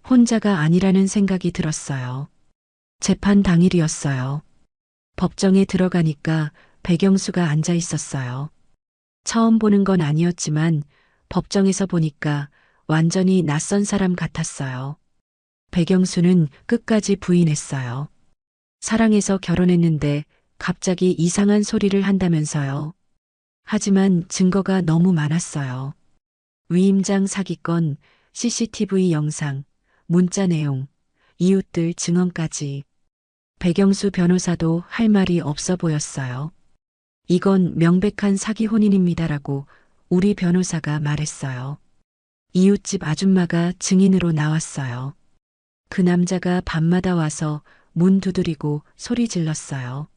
혼자가 아니라는 생각이 들었어요. 재판 당일이었어요. 법정에 들어가니까 백영수가 앉아 있었어요. 처음 보는 건 아니었지만 법정에서 보니까 완전히 낯선 사람 같았어요. 백영수는 끝까지 부인했어요. 사랑해서 결혼했는데 갑자기 이상한 소리를 한다면서요. 하지만 증거가 너무 많았어요. 위임장 사기건, CCTV 영상, 문자 내용, 이웃들 증언까지. 백영수 변호사도 할 말이 없어 보였어요. 이건 명백한 사기 혼인입니다라고 우리 변호사가 말했어요. 이웃집 아줌마가 증인으로 나왔어요. 그 남자가 밤마다 와서 문 두드리고 소리 질렀어요.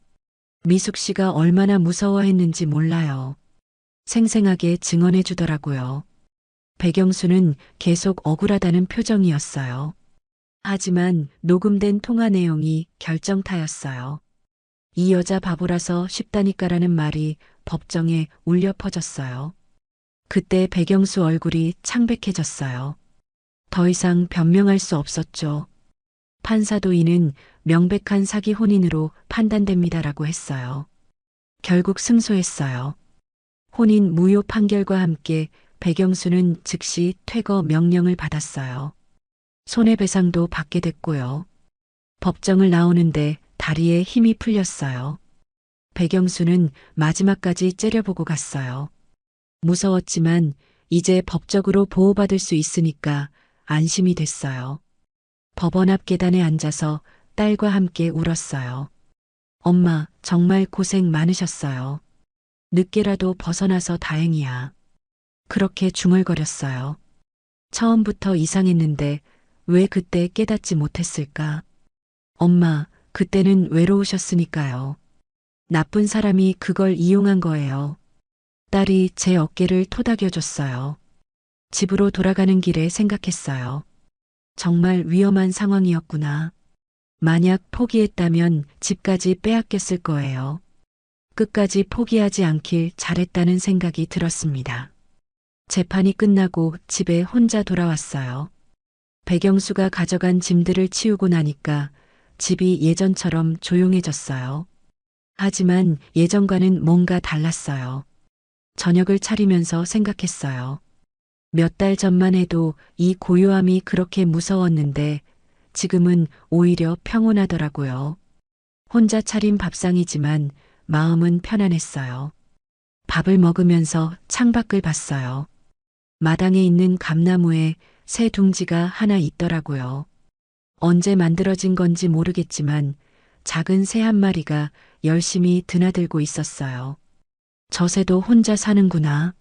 미숙 씨가 얼마나 무서워했는지 몰라요. 생생하게 증언해 주더라고요. 백영수는 계속 억울하다는 표정이었어요. 하지만 녹음된 통화 내용이 결정타였어요. 이 여자 바보라서 쉽다니까라는 말이 법정에 울려 퍼졌어요. 그때 백영수 얼굴이 창백해졌어요. 더 이상 변명할 수 없었죠. 판사도 이는 명백한 사기 혼인으로 판단됩니다라고 했어요. 결국 승소했어요. 혼인 무효 판결과 함께 백영수는 즉시 퇴거 명령을 받았어요. 손해배상도 받게 됐고요. 법정을 나오는데 다리에 힘이 풀렸어요. 백영수는 마지막까지 째려보고 갔어요. 무서웠지만 이제 법적으로 보호받을 수 있으니까 안심이 됐어요. 법원 앞 계단에 앉아서 딸과 함께 울었어요. 엄마, 정말 고생 많으셨어요. 늦게라도 벗어나서 다행이야. 그렇게 중얼거렸어요. 처음부터 이상했는데 왜 그때 깨닫지 못했을까? 엄마, 그때는 외로우셨으니까요. 나쁜 사람이 그걸 이용한 거예요. 딸이 제 어깨를 토닥여줬어요. 집으로 돌아가는 길에 생각했어요. 정말 위험한 상황이었구나. 만약 포기했다면 집까지 빼앗겼을 거예요. 끝까지 포기하지 않길 잘했다는 생각이 들었습니다. 재판이 끝나고 집에 혼자 돌아왔어요. 백영수가 가져간 짐들을 치우고 나니까 집이 예전처럼 조용해졌어요. 하지만 예전과는 뭔가 달랐어요. 저녁을 차리면서 생각했어요. 몇 달 전만 해도 이 고요함이 그렇게 무서웠는데 지금은 오히려 평온하더라고요. 혼자 차린 밥상이지만 마음은 편안했어요. 밥을 먹으면서 창밖을 봤어요. 마당에 있는 감나무에 새 둥지가 하나 있더라고요. 언제 만들어진 건지 모르겠지만 작은 새 한 마리가 열심히 드나들고 있었어요. 저 새도 혼자 사는구나.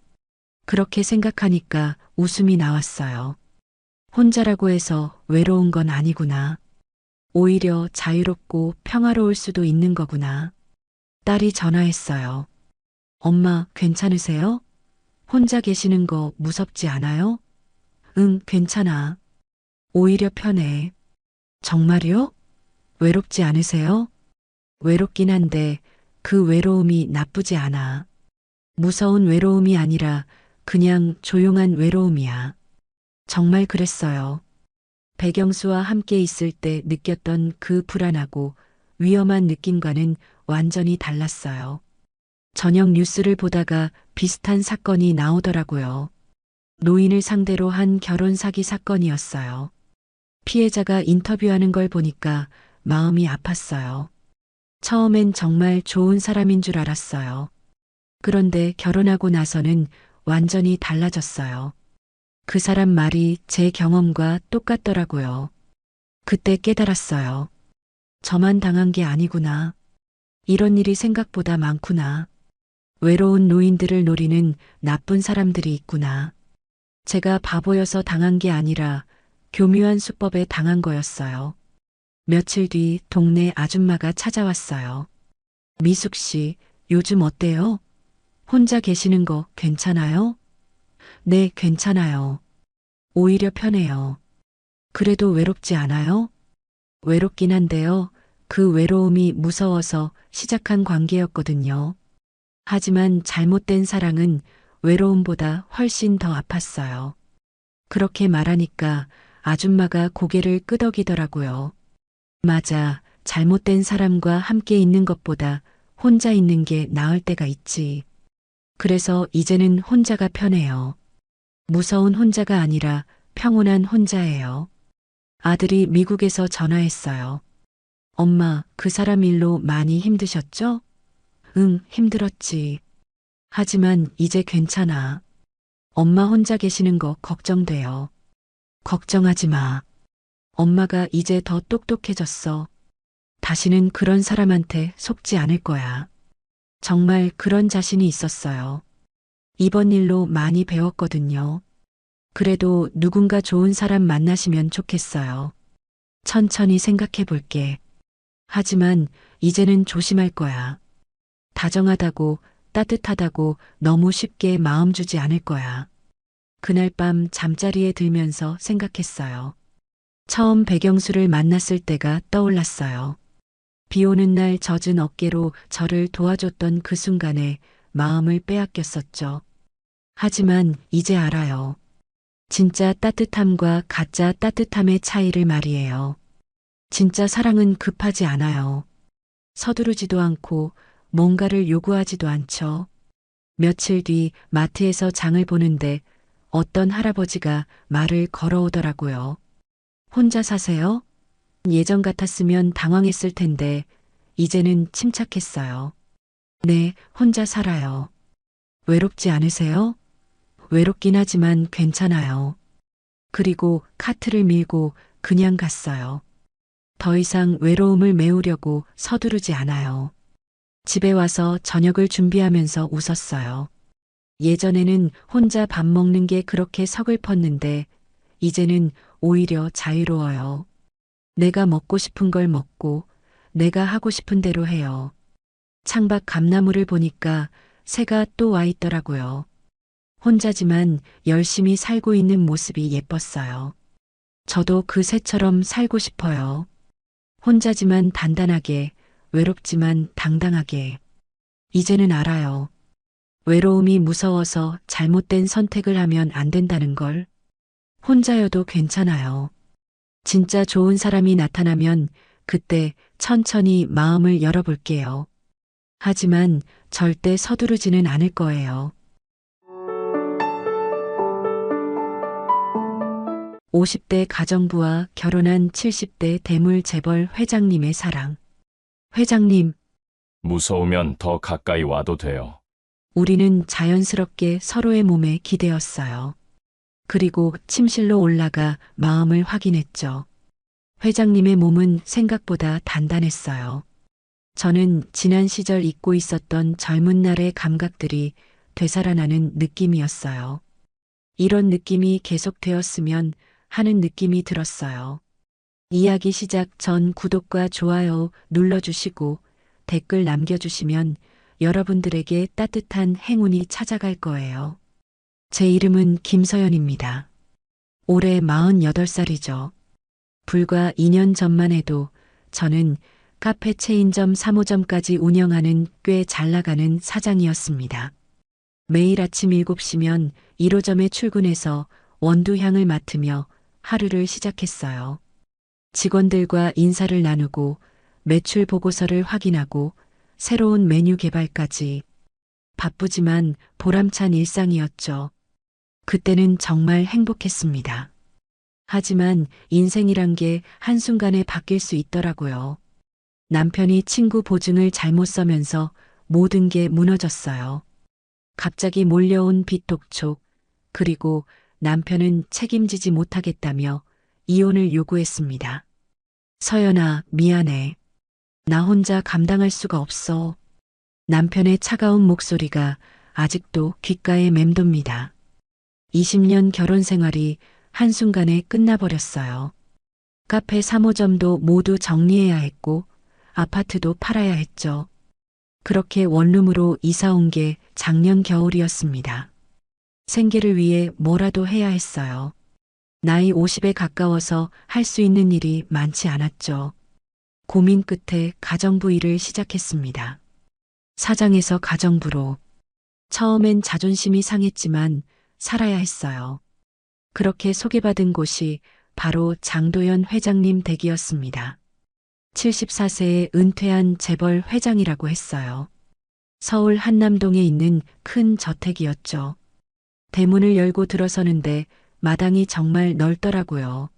그렇게 생각하니까 웃음이 나왔어요. 혼자라고 해서 외로운 건 아니구나. 오히려 자유롭고 평화로울 수도 있는 거구나. 딸이 전화했어요. 엄마, 괜찮으세요? 혼자 계시는 거 무섭지 않아요? 응, 괜찮아. 오히려 편해. 정말요? 외롭지 않으세요? 외롭긴 한데 그 외로움이 나쁘지 않아. 무서운 외로움이 아니라 그냥 조용한 외로움이야. 정말 그랬어요. 백영수와 함께 있을 때 느꼈던 그 불안하고 위험한 느낌과는 완전히 달랐어요. 저녁 뉴스를 보다가 비슷한 사건이 나오더라고요. 노인을 상대로 한 결혼 사기 사건이었어요. 피해자가 인터뷰하는 걸 보니까 마음이 아팠어요. 처음엔 정말 좋은 사람인 줄 알았어요. 그런데 결혼하고 나서는 완전히 달라졌어요. 그 사람 말이 제 경험과 똑같더라고요. 그때 깨달았어요. 저만 당한 게 아니구나. 이런 일이 생각보다 많구나. 외로운 노인들을 노리는 나쁜 사람들이 있구나. 제가 바보여서 당한 게 아니라 교묘한 수법에 당한 거였어요. 며칠 뒤 동네 아줌마가 찾아왔어요. 미숙 씨, 요즘 어때요? 혼자 계시는 거 괜찮아요? 네, 괜찮아요. 오히려 편해요. 그래도 외롭지 않아요? 외롭긴 한데요. 그 외로움이 무서워서 시작한 관계였거든요. 하지만 잘못된 사랑은 외로움보다 훨씬 더 아팠어요. 그렇게 말하니까 아줌마가 고개를 끄덕이더라고요. 맞아. 잘못된 사람과 함께 있는 것보다 혼자 있는 게 나을 때가 있지. 그래서 이제는 혼자가 편해요. 무서운 혼자가 아니라 평온한 혼자예요. 아들이 미국에서 전화했어요. 엄마, 그 사람 일로 많이 힘드셨죠? 응, 힘들었지. 하지만 이제 괜찮아. 엄마 혼자 계시는 거 걱정돼요. 걱정하지 마. 엄마가 이제 더 똑똑해졌어. 다시는 그런 사람한테 속지 않을 거야. 정말 그런 자신이 있었어요. 이번 일로 많이 배웠거든요. 그래도 누군가 좋은 사람 만나시면 좋겠어요. 천천히 생각해 볼게. 하지만 이제는 조심할 거야. 다정하다고 따뜻하다고 너무 쉽게 마음 주지 않을 거야. 그날 밤 잠자리에 들면서 생각했어요. 처음 백영수를 만났을 때가 떠올랐어요. 비 오는 날 젖은 어깨로 저를 도와줬던 그 순간에 마음을 빼앗겼었죠. 하지만 이제 알아요. 진짜 따뜻함과 가짜 따뜻함의 차이를 말이에요. 진짜 사랑은 급하지 않아요. 서두르지도 않고 뭔가를 요구하지도 않죠. 며칠 뒤 마트에서 장을 보는데 어떤 할아버지가 말을 걸어오더라고요. 혼자 사세요? 예전 같았으면 당황했을 텐데 이제는 침착했어요. 네, 혼자 살아요. 외롭지 않으세요? 외롭긴 하지만 괜찮아요. 그리고 카트를 밀고 그냥 갔어요. 더 이상 외로움을 메우려고 서두르지 않아요. 집에 와서 저녁을 준비하면서 웃었어요. 예전에는 혼자 밥 먹는 게 그렇게 서글펐는데 이제는 오히려 자유로워요. 내가 먹고 싶은 걸 먹고 내가 하고 싶은 대로 해요. 창밖 감나무를 보니까 새가 또 와 있더라고요. 혼자지만 열심히 살고 있는 모습이 예뻤어요. 저도 그 새처럼 살고 싶어요. 혼자지만 단단하게, 외롭지만 당당하게. 이제는 알아요. 외로움이 무서워서 잘못된 선택을 하면 안 된다는 걸. 혼자여도 괜찮아요. 진짜 좋은 사람이 나타나면 그때 천천히 마음을 열어볼게요. 하지만 절대 서두르지는 않을 거예요. 50대 가정부와 결혼한 70대 대물 재벌 회장님의 사랑. 회장님, 무서우면 더 가까이 와도 돼요. 우리는 자연스럽게 서로의 몸에 기대었어요. 그리고 침실로 올라가 마음을 확인했죠. 회장님의 몸은 생각보다 단단했어요. 저는 지난 시절 잊고 있었던 젊은 날의 감각들이 되살아나는 느낌이었어요. 이런 느낌이 계속되었으면 하는 느낌이 들었어요. 이야기 시작 전 구독과 좋아요 눌러주시고 댓글 남겨주시면 여러분들에게 따뜻한 행운이 찾아갈 거예요. 제 이름은 김서연입니다. 올해 48살이죠. 불과 2년 전만 해도 저는 카페 체인점 3호점까지 운영하는 꽤 잘 나가는 사장이었습니다. 매일 아침 7시면 1호점에 출근해서 원두향을 맡으며 하루를 시작했어요. 직원들과 인사를 나누고 매출 보고서를 확인하고 새로운 메뉴 개발까지 바쁘지만 보람찬 일상이었죠. 그때는 정말 행복했습니다. 하지만 인생이란 게 한순간에 바뀔 수 있더라고요. 남편이 친구 보증을 잘못 써면서 모든 게 무너졌어요. 갑자기 몰려온 빚 독촉, 그리고 남편은 책임지지 못하겠다며 이혼을 요구했습니다. 서연아, 미안해. 나 혼자 감당할 수가 없어. 남편의 차가운 목소리가 아직도 귓가에 맴돕니다. 20년 결혼 생활이 한순간에 끝나버렸어요. 카페 3호점도 모두 정리해야 했고 아파트도 팔아야 했죠. 그렇게 원룸으로 이사 온 게 작년 겨울이었습니다. 생계를 위해 뭐라도 해야 했어요. 나이 50에 가까워서 할 수 있는 일이 많지 않았죠. 고민 끝에 가정부 일을 시작했습니다. 사장에서 가정부로. 처음엔 자존심이 상했지만 살아야 했어요. 그렇게 소개받은 곳이 바로 장도연 회장님 댁이었습니다. 74세에 은퇴한 재벌 회장이라고 했어요. 서울 한남동에 있는 큰 저택이었죠. 대문을 열고 들어서는데 마당이 정말 넓더라고요.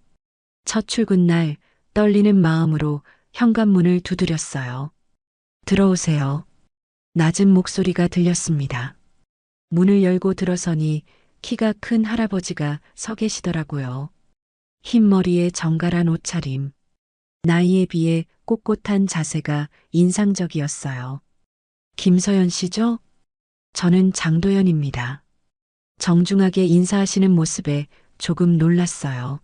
첫 출근 날 떨리는 마음으로 현관문을 두드렸어요. 들어오세요. 낮은 목소리가 들렸습니다. 문을 열고 들어서니 키가 큰 할아버지가 서 계시더라고요. 흰 머리에 정갈한 옷차림. 나이에 비해 꼿꼿한 자세가 인상적이었어요. 김서연 씨죠? 저는 장도연입니다. 정중하게 인사하시는 모습에 조금 놀랐어요.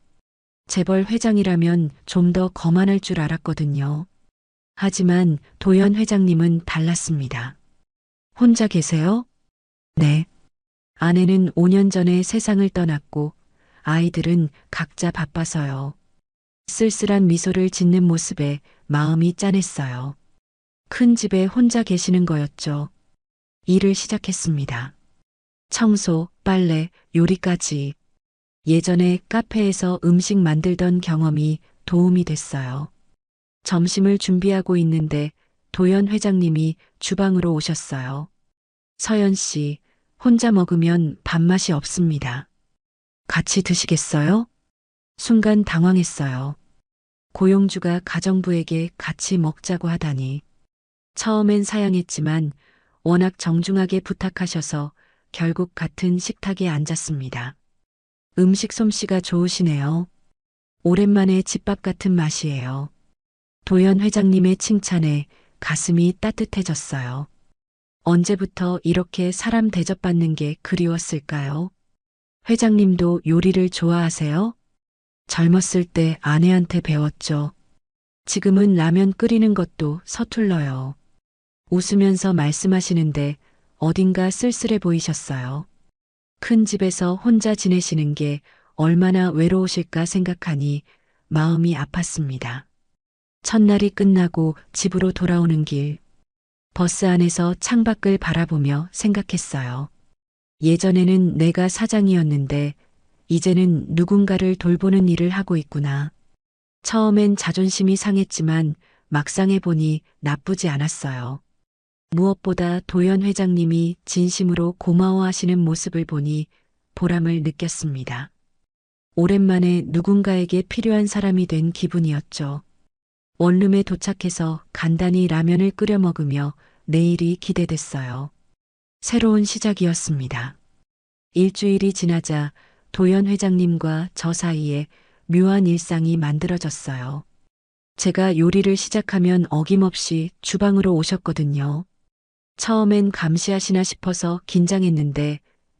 재벌 회장이라면 좀 더 거만할 줄 알았거든요. 하지만 도연 회장님은 달랐습니다. 혼자 계세요? 네. 아내는 5년 전에 세상을 떠났고 아이들은 각자 바빠서요. 쓸쓸한 미소를 짓는 모습에 마음이 짠했어요. 큰 집에 혼자 계시는 거였죠. 일을 시작했습니다. 청소, 빨래, 요리까지. 예전에 카페에서 음식 만들던 경험이 도움이 됐어요. 점심을 준비하고 있는데 도연 회장님이 주방으로 오셨어요. 서연 씨, 혼자 먹으면 밥맛이 없습니다. 같이 드시겠어요? 순간 당황했어요. 고용주가 가정부에게 같이 먹자고 하다니. 처음엔 사양했지만 워낙 정중하게 부탁하셔서 결국 같은 식탁에 앉았습니다. 음식 솜씨가 좋으시네요. 오랜만에 집밥 같은 맛이에요. 도연 회장님의 칭찬에 가슴이 따뜻해졌어요. 언제부터 이렇게 사람 대접받는 게 그리웠을까요? 회장님도 요리를 좋아하세요? 젊었을 때 아내한테 배웠죠. 지금은 라면 끓이는 것도 서툴러요. 웃으면서 말씀하시는데 어딘가 쓸쓸해 보이셨어요. 큰 집에서 혼자 지내시는 게 얼마나 외로우실까 생각하니 마음이 아팠습니다. 첫날이 끝나고 집으로 돌아오는 길, 버스 안에서 창밖을 바라보며 생각했어요. 예전에는 내가 사장이었는데 이제는 누군가를 돌보는 일을 하고 있구나. 처음엔 자존심이 상했지만 막상 해보니 나쁘지 않았어요. 무엇보다 도연 회장님이 진심으로 고마워하시는 모습을 보니 보람을 느꼈습니다. 오랜만에 누군가에게 필요한 사람이 된 기분이었죠. 원룸에 도착해서 간단히 라면을 끓여 먹으며 내일이 기대됐어요. 새로운 시작이었습니다. 일주일이 지나자 도연 회장님과 저 사이에 묘한 일상이 만들어졌어요. 제가 요리를 시작하면 어김없이 주방으로 오셨거든요. 처음엔 감시하시나 싶어서 긴장했는데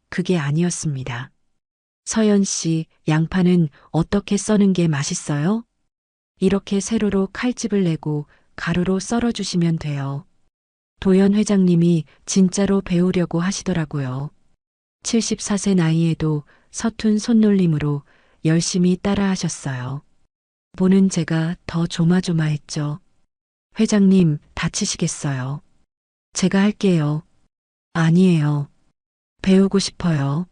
그게 아니었습니다. 서연 씨, 양파는 어떻게 써는 게 맛있어요? 이렇게 세로로 칼집을 내고 가루로 썰어주시면 돼요. 도연 회장님이 진짜로 배우려고 하시더라고요. 74세 나이에도 서툰 손놀림으로 열심히 따라 하셨어요. 보는 제가 더 조마조마했죠. 회장님, 다치시겠어요. 제가 할게요. 아니에요. 배우고 싶어요.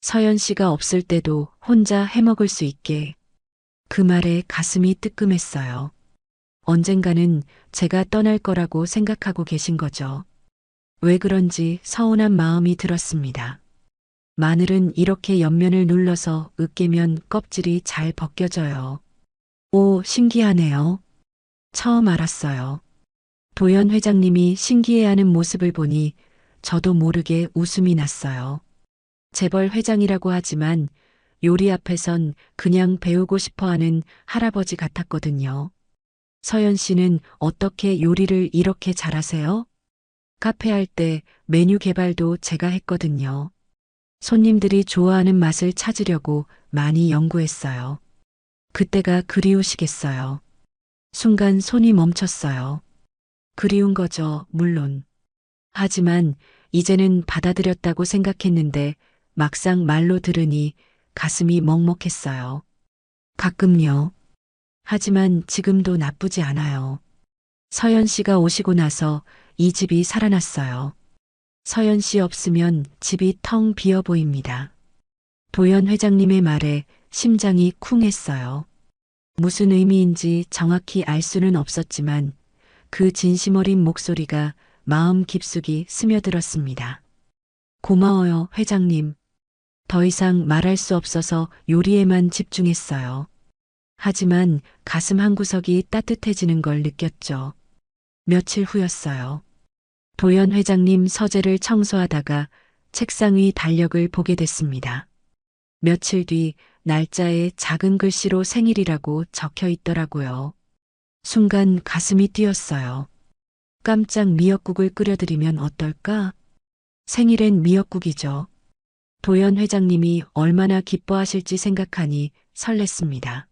서연 씨가 없을 때도 혼자 해먹을 수 있게. 그 말에 가슴이 뜨끔했어요. 언젠가는 제가 떠날 거라고 생각하고 계신 거죠. 왜 그런지 서운한 마음이 들었습니다. 마늘은 이렇게 옆면을 눌러서 으깨면 껍질이 잘 벗겨져요. 오, 신기하네요. 처음 알았어요. 도연 회장님이 신기해하는 모습을 보니 저도 모르게 웃음이 났어요. 재벌 회장이라고 하지만 요리 앞에선 그냥 배우고 싶어 하는 할아버지 같았거든요. 서연 씨는 어떻게 요리를 이렇게 잘하세요? 카페 할 때 메뉴 개발도 제가 했거든요. 손님들이 좋아하는 맛을 찾으려고 많이 연구했어요. 그때가 그리우시겠어요. 순간 손이 멈췄어요. 그리운 거죠, 물론. 하지만 이제는 받아들였다고 생각했는데 막상 말로 들으니 가슴이 먹먹했어요. 가끔요. 하지만 지금도 나쁘지 않아요. 서연 씨가 오시고 나서 이 집이 살아났어요. 서연 씨 없으면 집이 텅 비어 보입니다. 도연 회장님의 말에 심장이 쿵했어요. 무슨 의미인지 정확히 알 수는 없었지만 그 진심 어린 목소리가 마음 깊숙이 스며들었습니다. 고마워요, 회장님. 더 이상 말할 수 없어서 요리에만 집중했어요. 하지만 가슴 한구석이 따뜻해지는 걸 느꼈죠. 며칠 후였어요. 도연 회장님 서재를 청소하다가 책상 위 달력을 보게 됐습니다. 며칠 뒤 날짜에 작은 글씨로 생일이라고 적혀 있더라고요. 순간 가슴이 뛰었어요. 깜짝 미역국을 끓여드리면 어떨까? 생일엔 미역국이죠. 도연 회장님이 얼마나 기뻐하실지 생각하니 설렜습니다.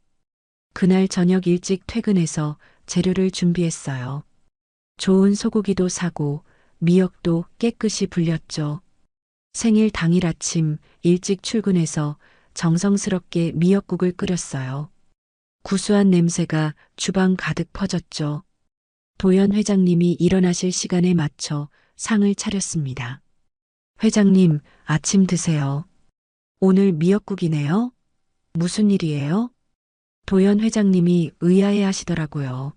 그날 저녁 일찍 퇴근해서 재료를 준비했어요. 좋은 소고기도 사고 미역도 깨끗이 불렸죠. 생일 당일 아침 일찍 출근해서 정성스럽게 미역국을 끓였어요. 구수한 냄새가 주방 가득 퍼졌죠. 도연 회장님이 일어나실 시간에 맞춰 상을 차렸습니다. 회장님, 아침 드세요. 오늘 미역국이네요? 무슨 일이에요? 도연 회장님이 의아해 하시더라고요.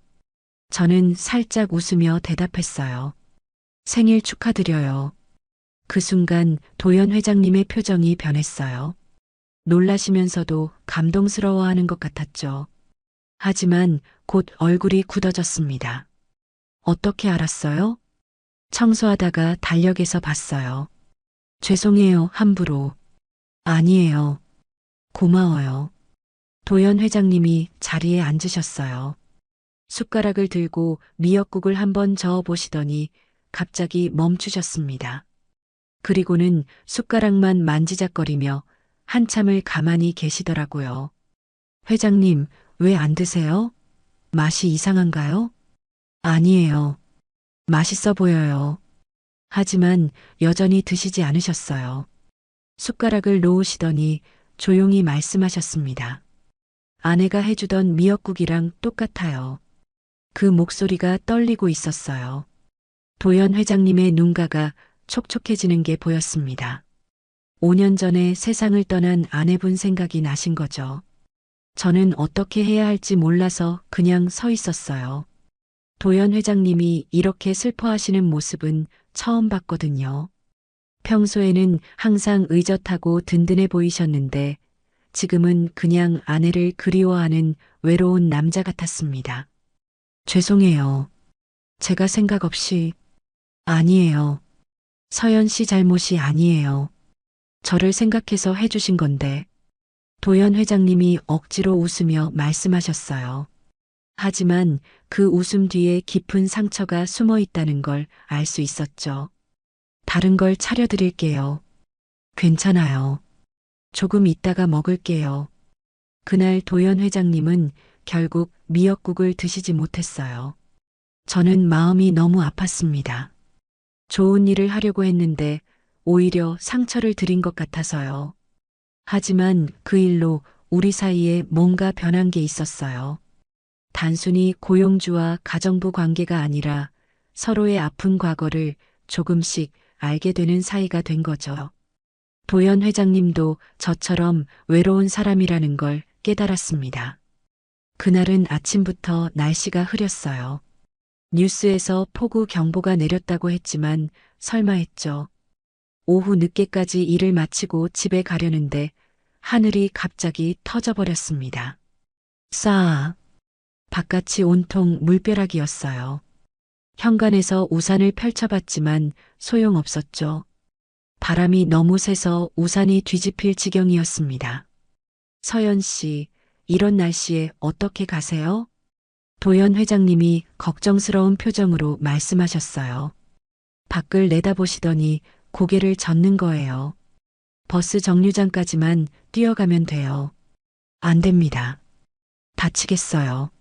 저는 살짝 웃으며 대답했어요. 생일 축하드려요. 그 순간 도연 회장님의 표정이 변했어요. 놀라시면서도 감동스러워하는 것 같았죠. 하지만 곧 얼굴이 굳어졌습니다. 어떻게 알았어요? 청소하다가 달력에서 봤어요. 죄송해요, 함부로. 아니에요. 고마워요. 도연 회장님이 자리에 앉으셨어요. 숟가락을 들고 미역국을 한번 저어 보시더니 갑자기 멈추셨습니다. 그리고는 숟가락만 만지작거리며 한참을 가만히 계시더라고요. 회장님, 왜 안 드세요? 맛이 이상한가요? 아니에요. 맛있어 보여요. 하지만 여전히 드시지 않으셨어요. 숟가락을 놓으시더니 조용히 말씀하셨습니다. 아내가 해주던 미역국이랑 똑같아요. 그 목소리가 떨리고 있었어요. 도연 회장님의 눈가가 촉촉해지는 게 보였습니다. 5년 전에 세상을 떠난 아내분 생각이 나신 거죠. 저는 어떻게 해야 할지 몰라서 그냥 서 있었어요. 도연 회장님이 이렇게 슬퍼하시는 모습은 처음 봤거든요. 평소에는 항상 의젓하고 든든해 보이셨는데 지금은 그냥 아내를 그리워하는 외로운 남자 같았습니다. 죄송해요. 제가 생각 없이. 아니에요. 서연 씨 잘못이 아니에요. 저를 생각해서 해주신 건데. 도연 회장님이 억지로 웃으며 말씀하셨어요. 하지만 그 웃음 뒤에 깊은 상처가 숨어 있다는 걸 알 수 있었죠. 다른 걸 차려드릴게요. 괜찮아요. 조금 있다가 먹을게요. 그날 도연 회장님은 결국 미역국을 드시지 못했어요. 저는 마음이 너무 아팠습니다. 좋은 일을 하려고 했는데 오히려 상처를 드린 것 같아서요. 하지만 그 일로 우리 사이에 뭔가 변한 게 있었어요. 단순히 고용주와 가정부 관계가 아니라 서로의 아픈 과거를 조금씩 알게 되는 사이가 된 거죠. 도연 회장님도 저처럼 외로운 사람이라는 걸 깨달았습니다. 그날은 아침부터 날씨가 흐렸어요. 뉴스에서 폭우 경보가 내렸다고 했지만 설마 했죠. 오후 늦게까지 일을 마치고 집에 가려는데 하늘이 갑자기 터져버렸습니다. 싸. 바깥이 온통 물벼락이었어요. 현관에서 우산을 펼쳐봤지만 소용없었죠. 바람이 너무 세서 우산이 뒤집힐 지경이었습니다. 서연 씨, 이런 날씨에 어떻게 가세요? 도연 회장님이 걱정스러운 표정으로 말씀하셨어요. 밖을 내다보시더니 고개를 젓는 거예요. 버스 정류장까지만 뛰어가면 돼요. 안 됩니다. 다치겠어요.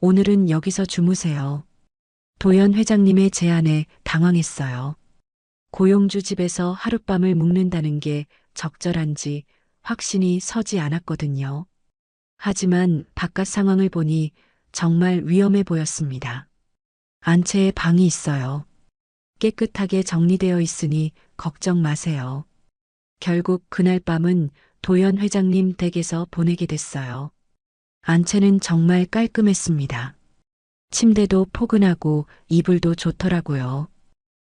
오늘은 여기서 주무세요. 도연 회장님의 제안에 당황했어요. 고용주 집에서 하룻밤을 묵는다는 게 적절한지 확신이 서지 않았거든요. 하지만 바깥 상황을 보니 정말 위험해 보였습니다. 안채에 방이 있어요. 깨끗하게 정리되어 있으니 걱정 마세요. 결국 그날 밤은 도연 회장님 댁에서 보내게 됐어요. 안채는 정말 깔끔했습니다. 침대도 포근하고 이불도 좋더라고요.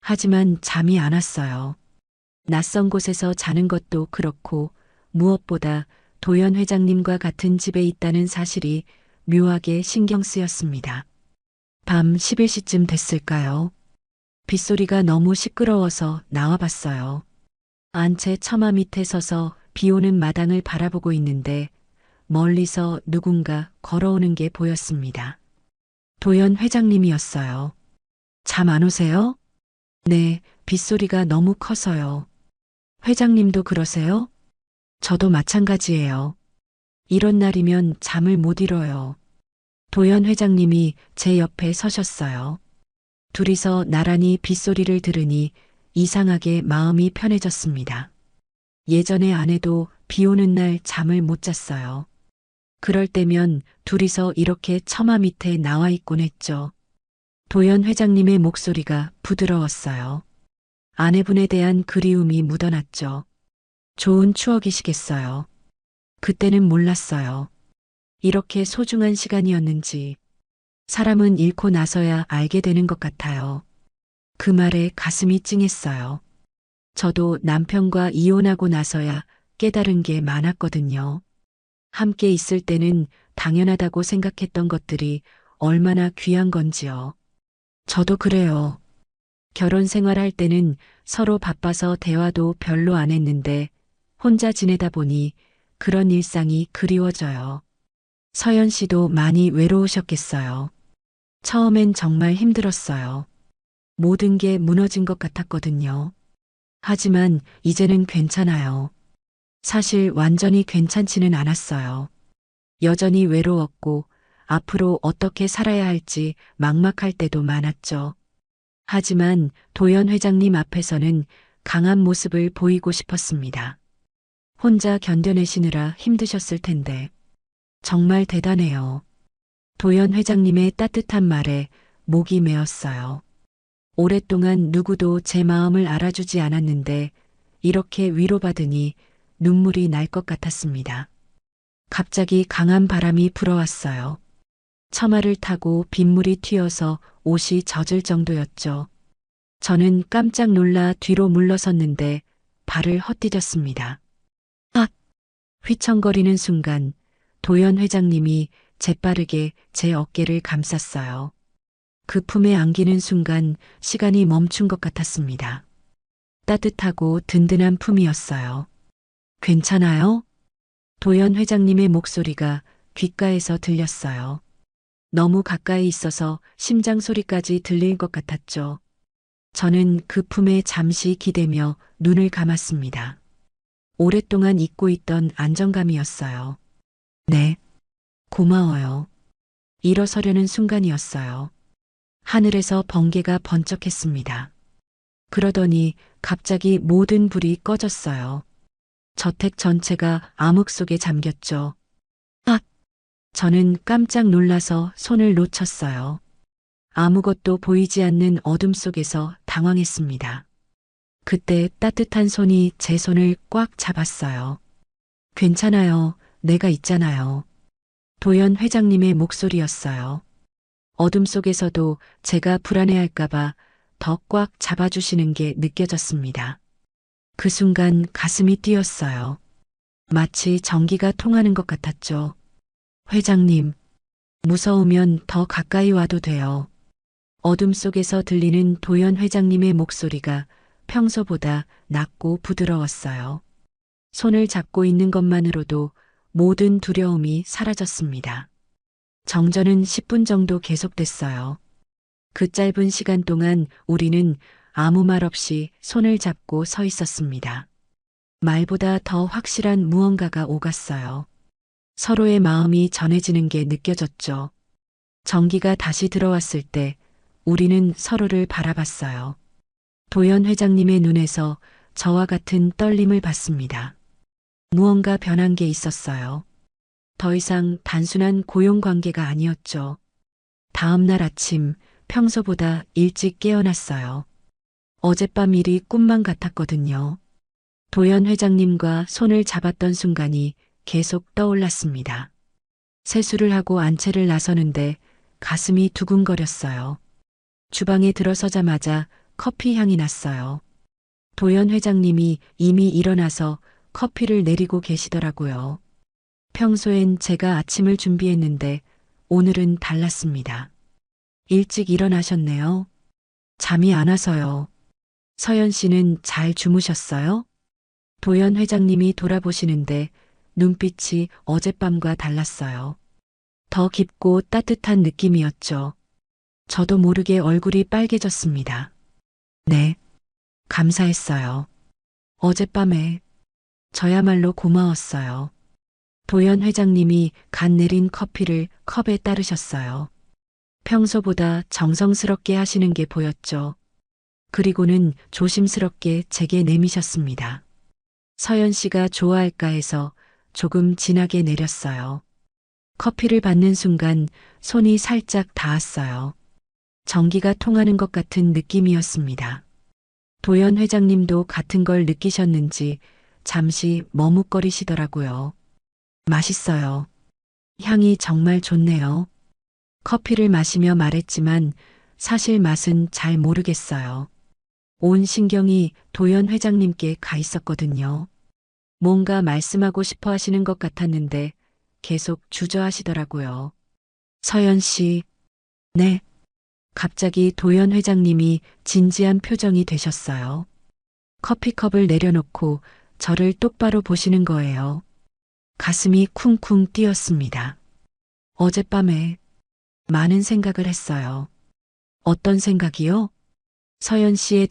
하지만 잠이 안 왔어요. 낯선 곳에서 자는 것도 그렇고 무엇보다 도연 회장님과 같은 집에 있다는 사실이 묘하게 신경 쓰였습니다. 밤 11시쯤 됐을까요? 빗소리가 너무 시끄러워서 나와봤어요. 안채 처마 밑에 서서 비 오는 마당을 바라보고 있는데 멀리서 누군가 걸어오는 게 보였습니다. 도연 회장님이었어요. 잠 안 오세요? 네, 빗소리가 너무 커서요. 회장님도 그러세요? 저도 마찬가지예요. 이런 날이면 잠을 못 이뤄요. 도연 회장님이 제 옆에 서셨어요. 둘이서 나란히 빗소리를 들으니 이상하게 마음이 편해졌습니다. 예전에 아내도 비 오는 날 잠을 못 잤어요. 그럴 때면 둘이서 이렇게 처마 밑에 나와 있곤 했죠. 도연 회장님의 목소리가 부드러웠어요. 아내분에 대한 그리움이 묻어났죠. 좋은 추억이시겠어요. 그때는 몰랐어요. 이렇게 소중한 시간이었는지. 사람은 잃고 나서야 알게 되는 것 같아요. 그 말에 가슴이 찡했어요. 저도 남편과 이혼하고 나서야 깨달은 게 많았거든요. 함께 있을 때는 당연하다고 생각했던 것들이 얼마나 귀한 건지요. 저도 그래요. 결혼 생활할 때는 서로 바빠서 대화도 별로 안 했는데 혼자 지내다 보니 그런 일상이 그리워져요. 서연 씨도 많이 외로우셨겠어요. 처음엔 정말 힘들었어요. 모든 게 무너진 것 같았거든요. 하지만 이제는 괜찮아요. 사실 완전히 괜찮지는 않았어요. 여전히 외로웠고 앞으로 어떻게 살아야 할지 막막할 때도 많았죠. 하지만 도연 회장님 앞에서는 강한 모습을 보이고 싶었습니다. 혼자 견뎌내시느라 힘드셨을 텐데 정말 대단해요. 도연 회장님의 따뜻한 말에 목이 메었어요. 오랫동안 누구도 제 마음을 알아주지 않았는데 이렇게 위로받으니 눈물이 날 것 같았습니다. 갑자기 강한 바람이 불어왔어요. 처마를 타고 빗물이 튀어서 옷이 젖을 정도였죠. 저는 깜짝 놀라 뒤로 물러섰는데 발을 헛디뎠습니다. 아! 휘청거리는 순간 도연 회장님이 재빠르게 제 어깨를 감쌌어요. 그 품에 안기는 순간 시간이 멈춘 것 같았습니다. 따뜻하고 든든한 품이었어요. 괜찮아요? 도연 회장님의 목소리가 귓가에서 들렸어요. 너무 가까이 있어서 심장 소리까지 들릴 것 같았죠. 저는 그 품에 잠시 기대며 눈을 감았습니다. 오랫동안 잊고 있던 안정감이었어요. 네, 고마워요. 일어서려는 순간이었어요. 하늘에서 번개가 번쩍했습니다. 그러더니 갑자기 모든 불이 꺼졌어요. 저택 전체가 암흑 속에 잠겼죠. 아! 저는 깜짝 놀라서 손을 놓쳤어요. 아무것도 보이지 않는 어둠 속에서 당황했습니다. 그때 따뜻한 손이 제 손을 꽉 잡았어요. 괜찮아요. 내가 있잖아요. 도연 회장님의 목소리였어요. 어둠 속에서도 제가 불안해할까봐 더 꽉 잡아주시는 게 느껴졌습니다. 그 순간 가슴이 뛰었어요. 마치 전기가 통하는 것 같았죠. 회장님, 무서우면 더 가까이 와도 돼요. 어둠 속에서 들리는 도연 회장님의 목소리가 평소보다 낮고 부드러웠어요. 손을 잡고 있는 것만으로도 모든 두려움이 사라졌습니다. 정전은 10분 정도 계속됐어요. 그 짧은 시간 동안 우리는 아무 말 없이 손을 잡고 서 있었습니다. 말보다 더 확실한 무언가가 오갔어요. 서로의 마음이 전해지는 게 느껴졌죠. 전기가 다시 들어왔을 때 우리는 서로를 바라봤어요. 도연 회장님의 눈에서 저와 같은 떨림을 봤습니다. 무언가 변한 게 있었어요. 더 이상 단순한 고용 관계가 아니었죠. 다음 날 아침 평소보다 일찍 깨어났어요. 어젯밤 일이 꿈만 같았거든요. 도연 회장님과 손을 잡았던 순간이 계속 떠올랐습니다. 세수를 하고 안채를 나서는데 가슴이 두근거렸어요. 주방에 들어서자마자 커피 향이 났어요. 도연 회장님이 이미 일어나서 커피를 내리고 계시더라고요. 평소엔 제가 아침을 준비했는데 오늘은 달랐습니다. 일찍 일어나셨네요. 잠이 안 와서요. 서연 씨는 잘 주무셨어요? 도연 회장님이 돌아보시는데 눈빛이 어젯밤과 달랐어요. 더 깊고 따뜻한 느낌이었죠. 저도 모르게 얼굴이 빨개졌습니다. 네, 감사했어요. 어젯밤에 저야말로 고마웠어요. 도연 회장님이 갓 내린 커피를 컵에 따르셨어요. 평소보다 정성스럽게 하시는 게 보였죠. 그리고는 조심스럽게 제게 내미셨습니다. 서연 씨가 좋아할까 해서 조금 진하게 내렸어요. 커피를 받는 순간 손이 살짝 닿았어요. 전기가 통하는 것 같은 느낌이었습니다. 도연 회장님도 같은 걸 느끼셨는지 잠시 머뭇거리시더라고요. 맛있어요. 향이 정말 좋네요. 커피를 마시며 말했지만 사실 맛은 잘 모르겠어요. 온 신경이 도연 회장님께 가 있었거든요. 뭔가 말씀하고 싶어 하시는 것 같았는데 계속 주저하시더라고요. 서연 씨, 네. 갑자기 도연 회장님이 진지한 표정이 되셨어요. 커피컵을 내려놓고 저를 똑바로 보시는 거예요. 가슴이 쿵쿵 뛰었습니다. 어젯밤에 많은 생각을 했어요. 어떤 생각이요? 서연 씨에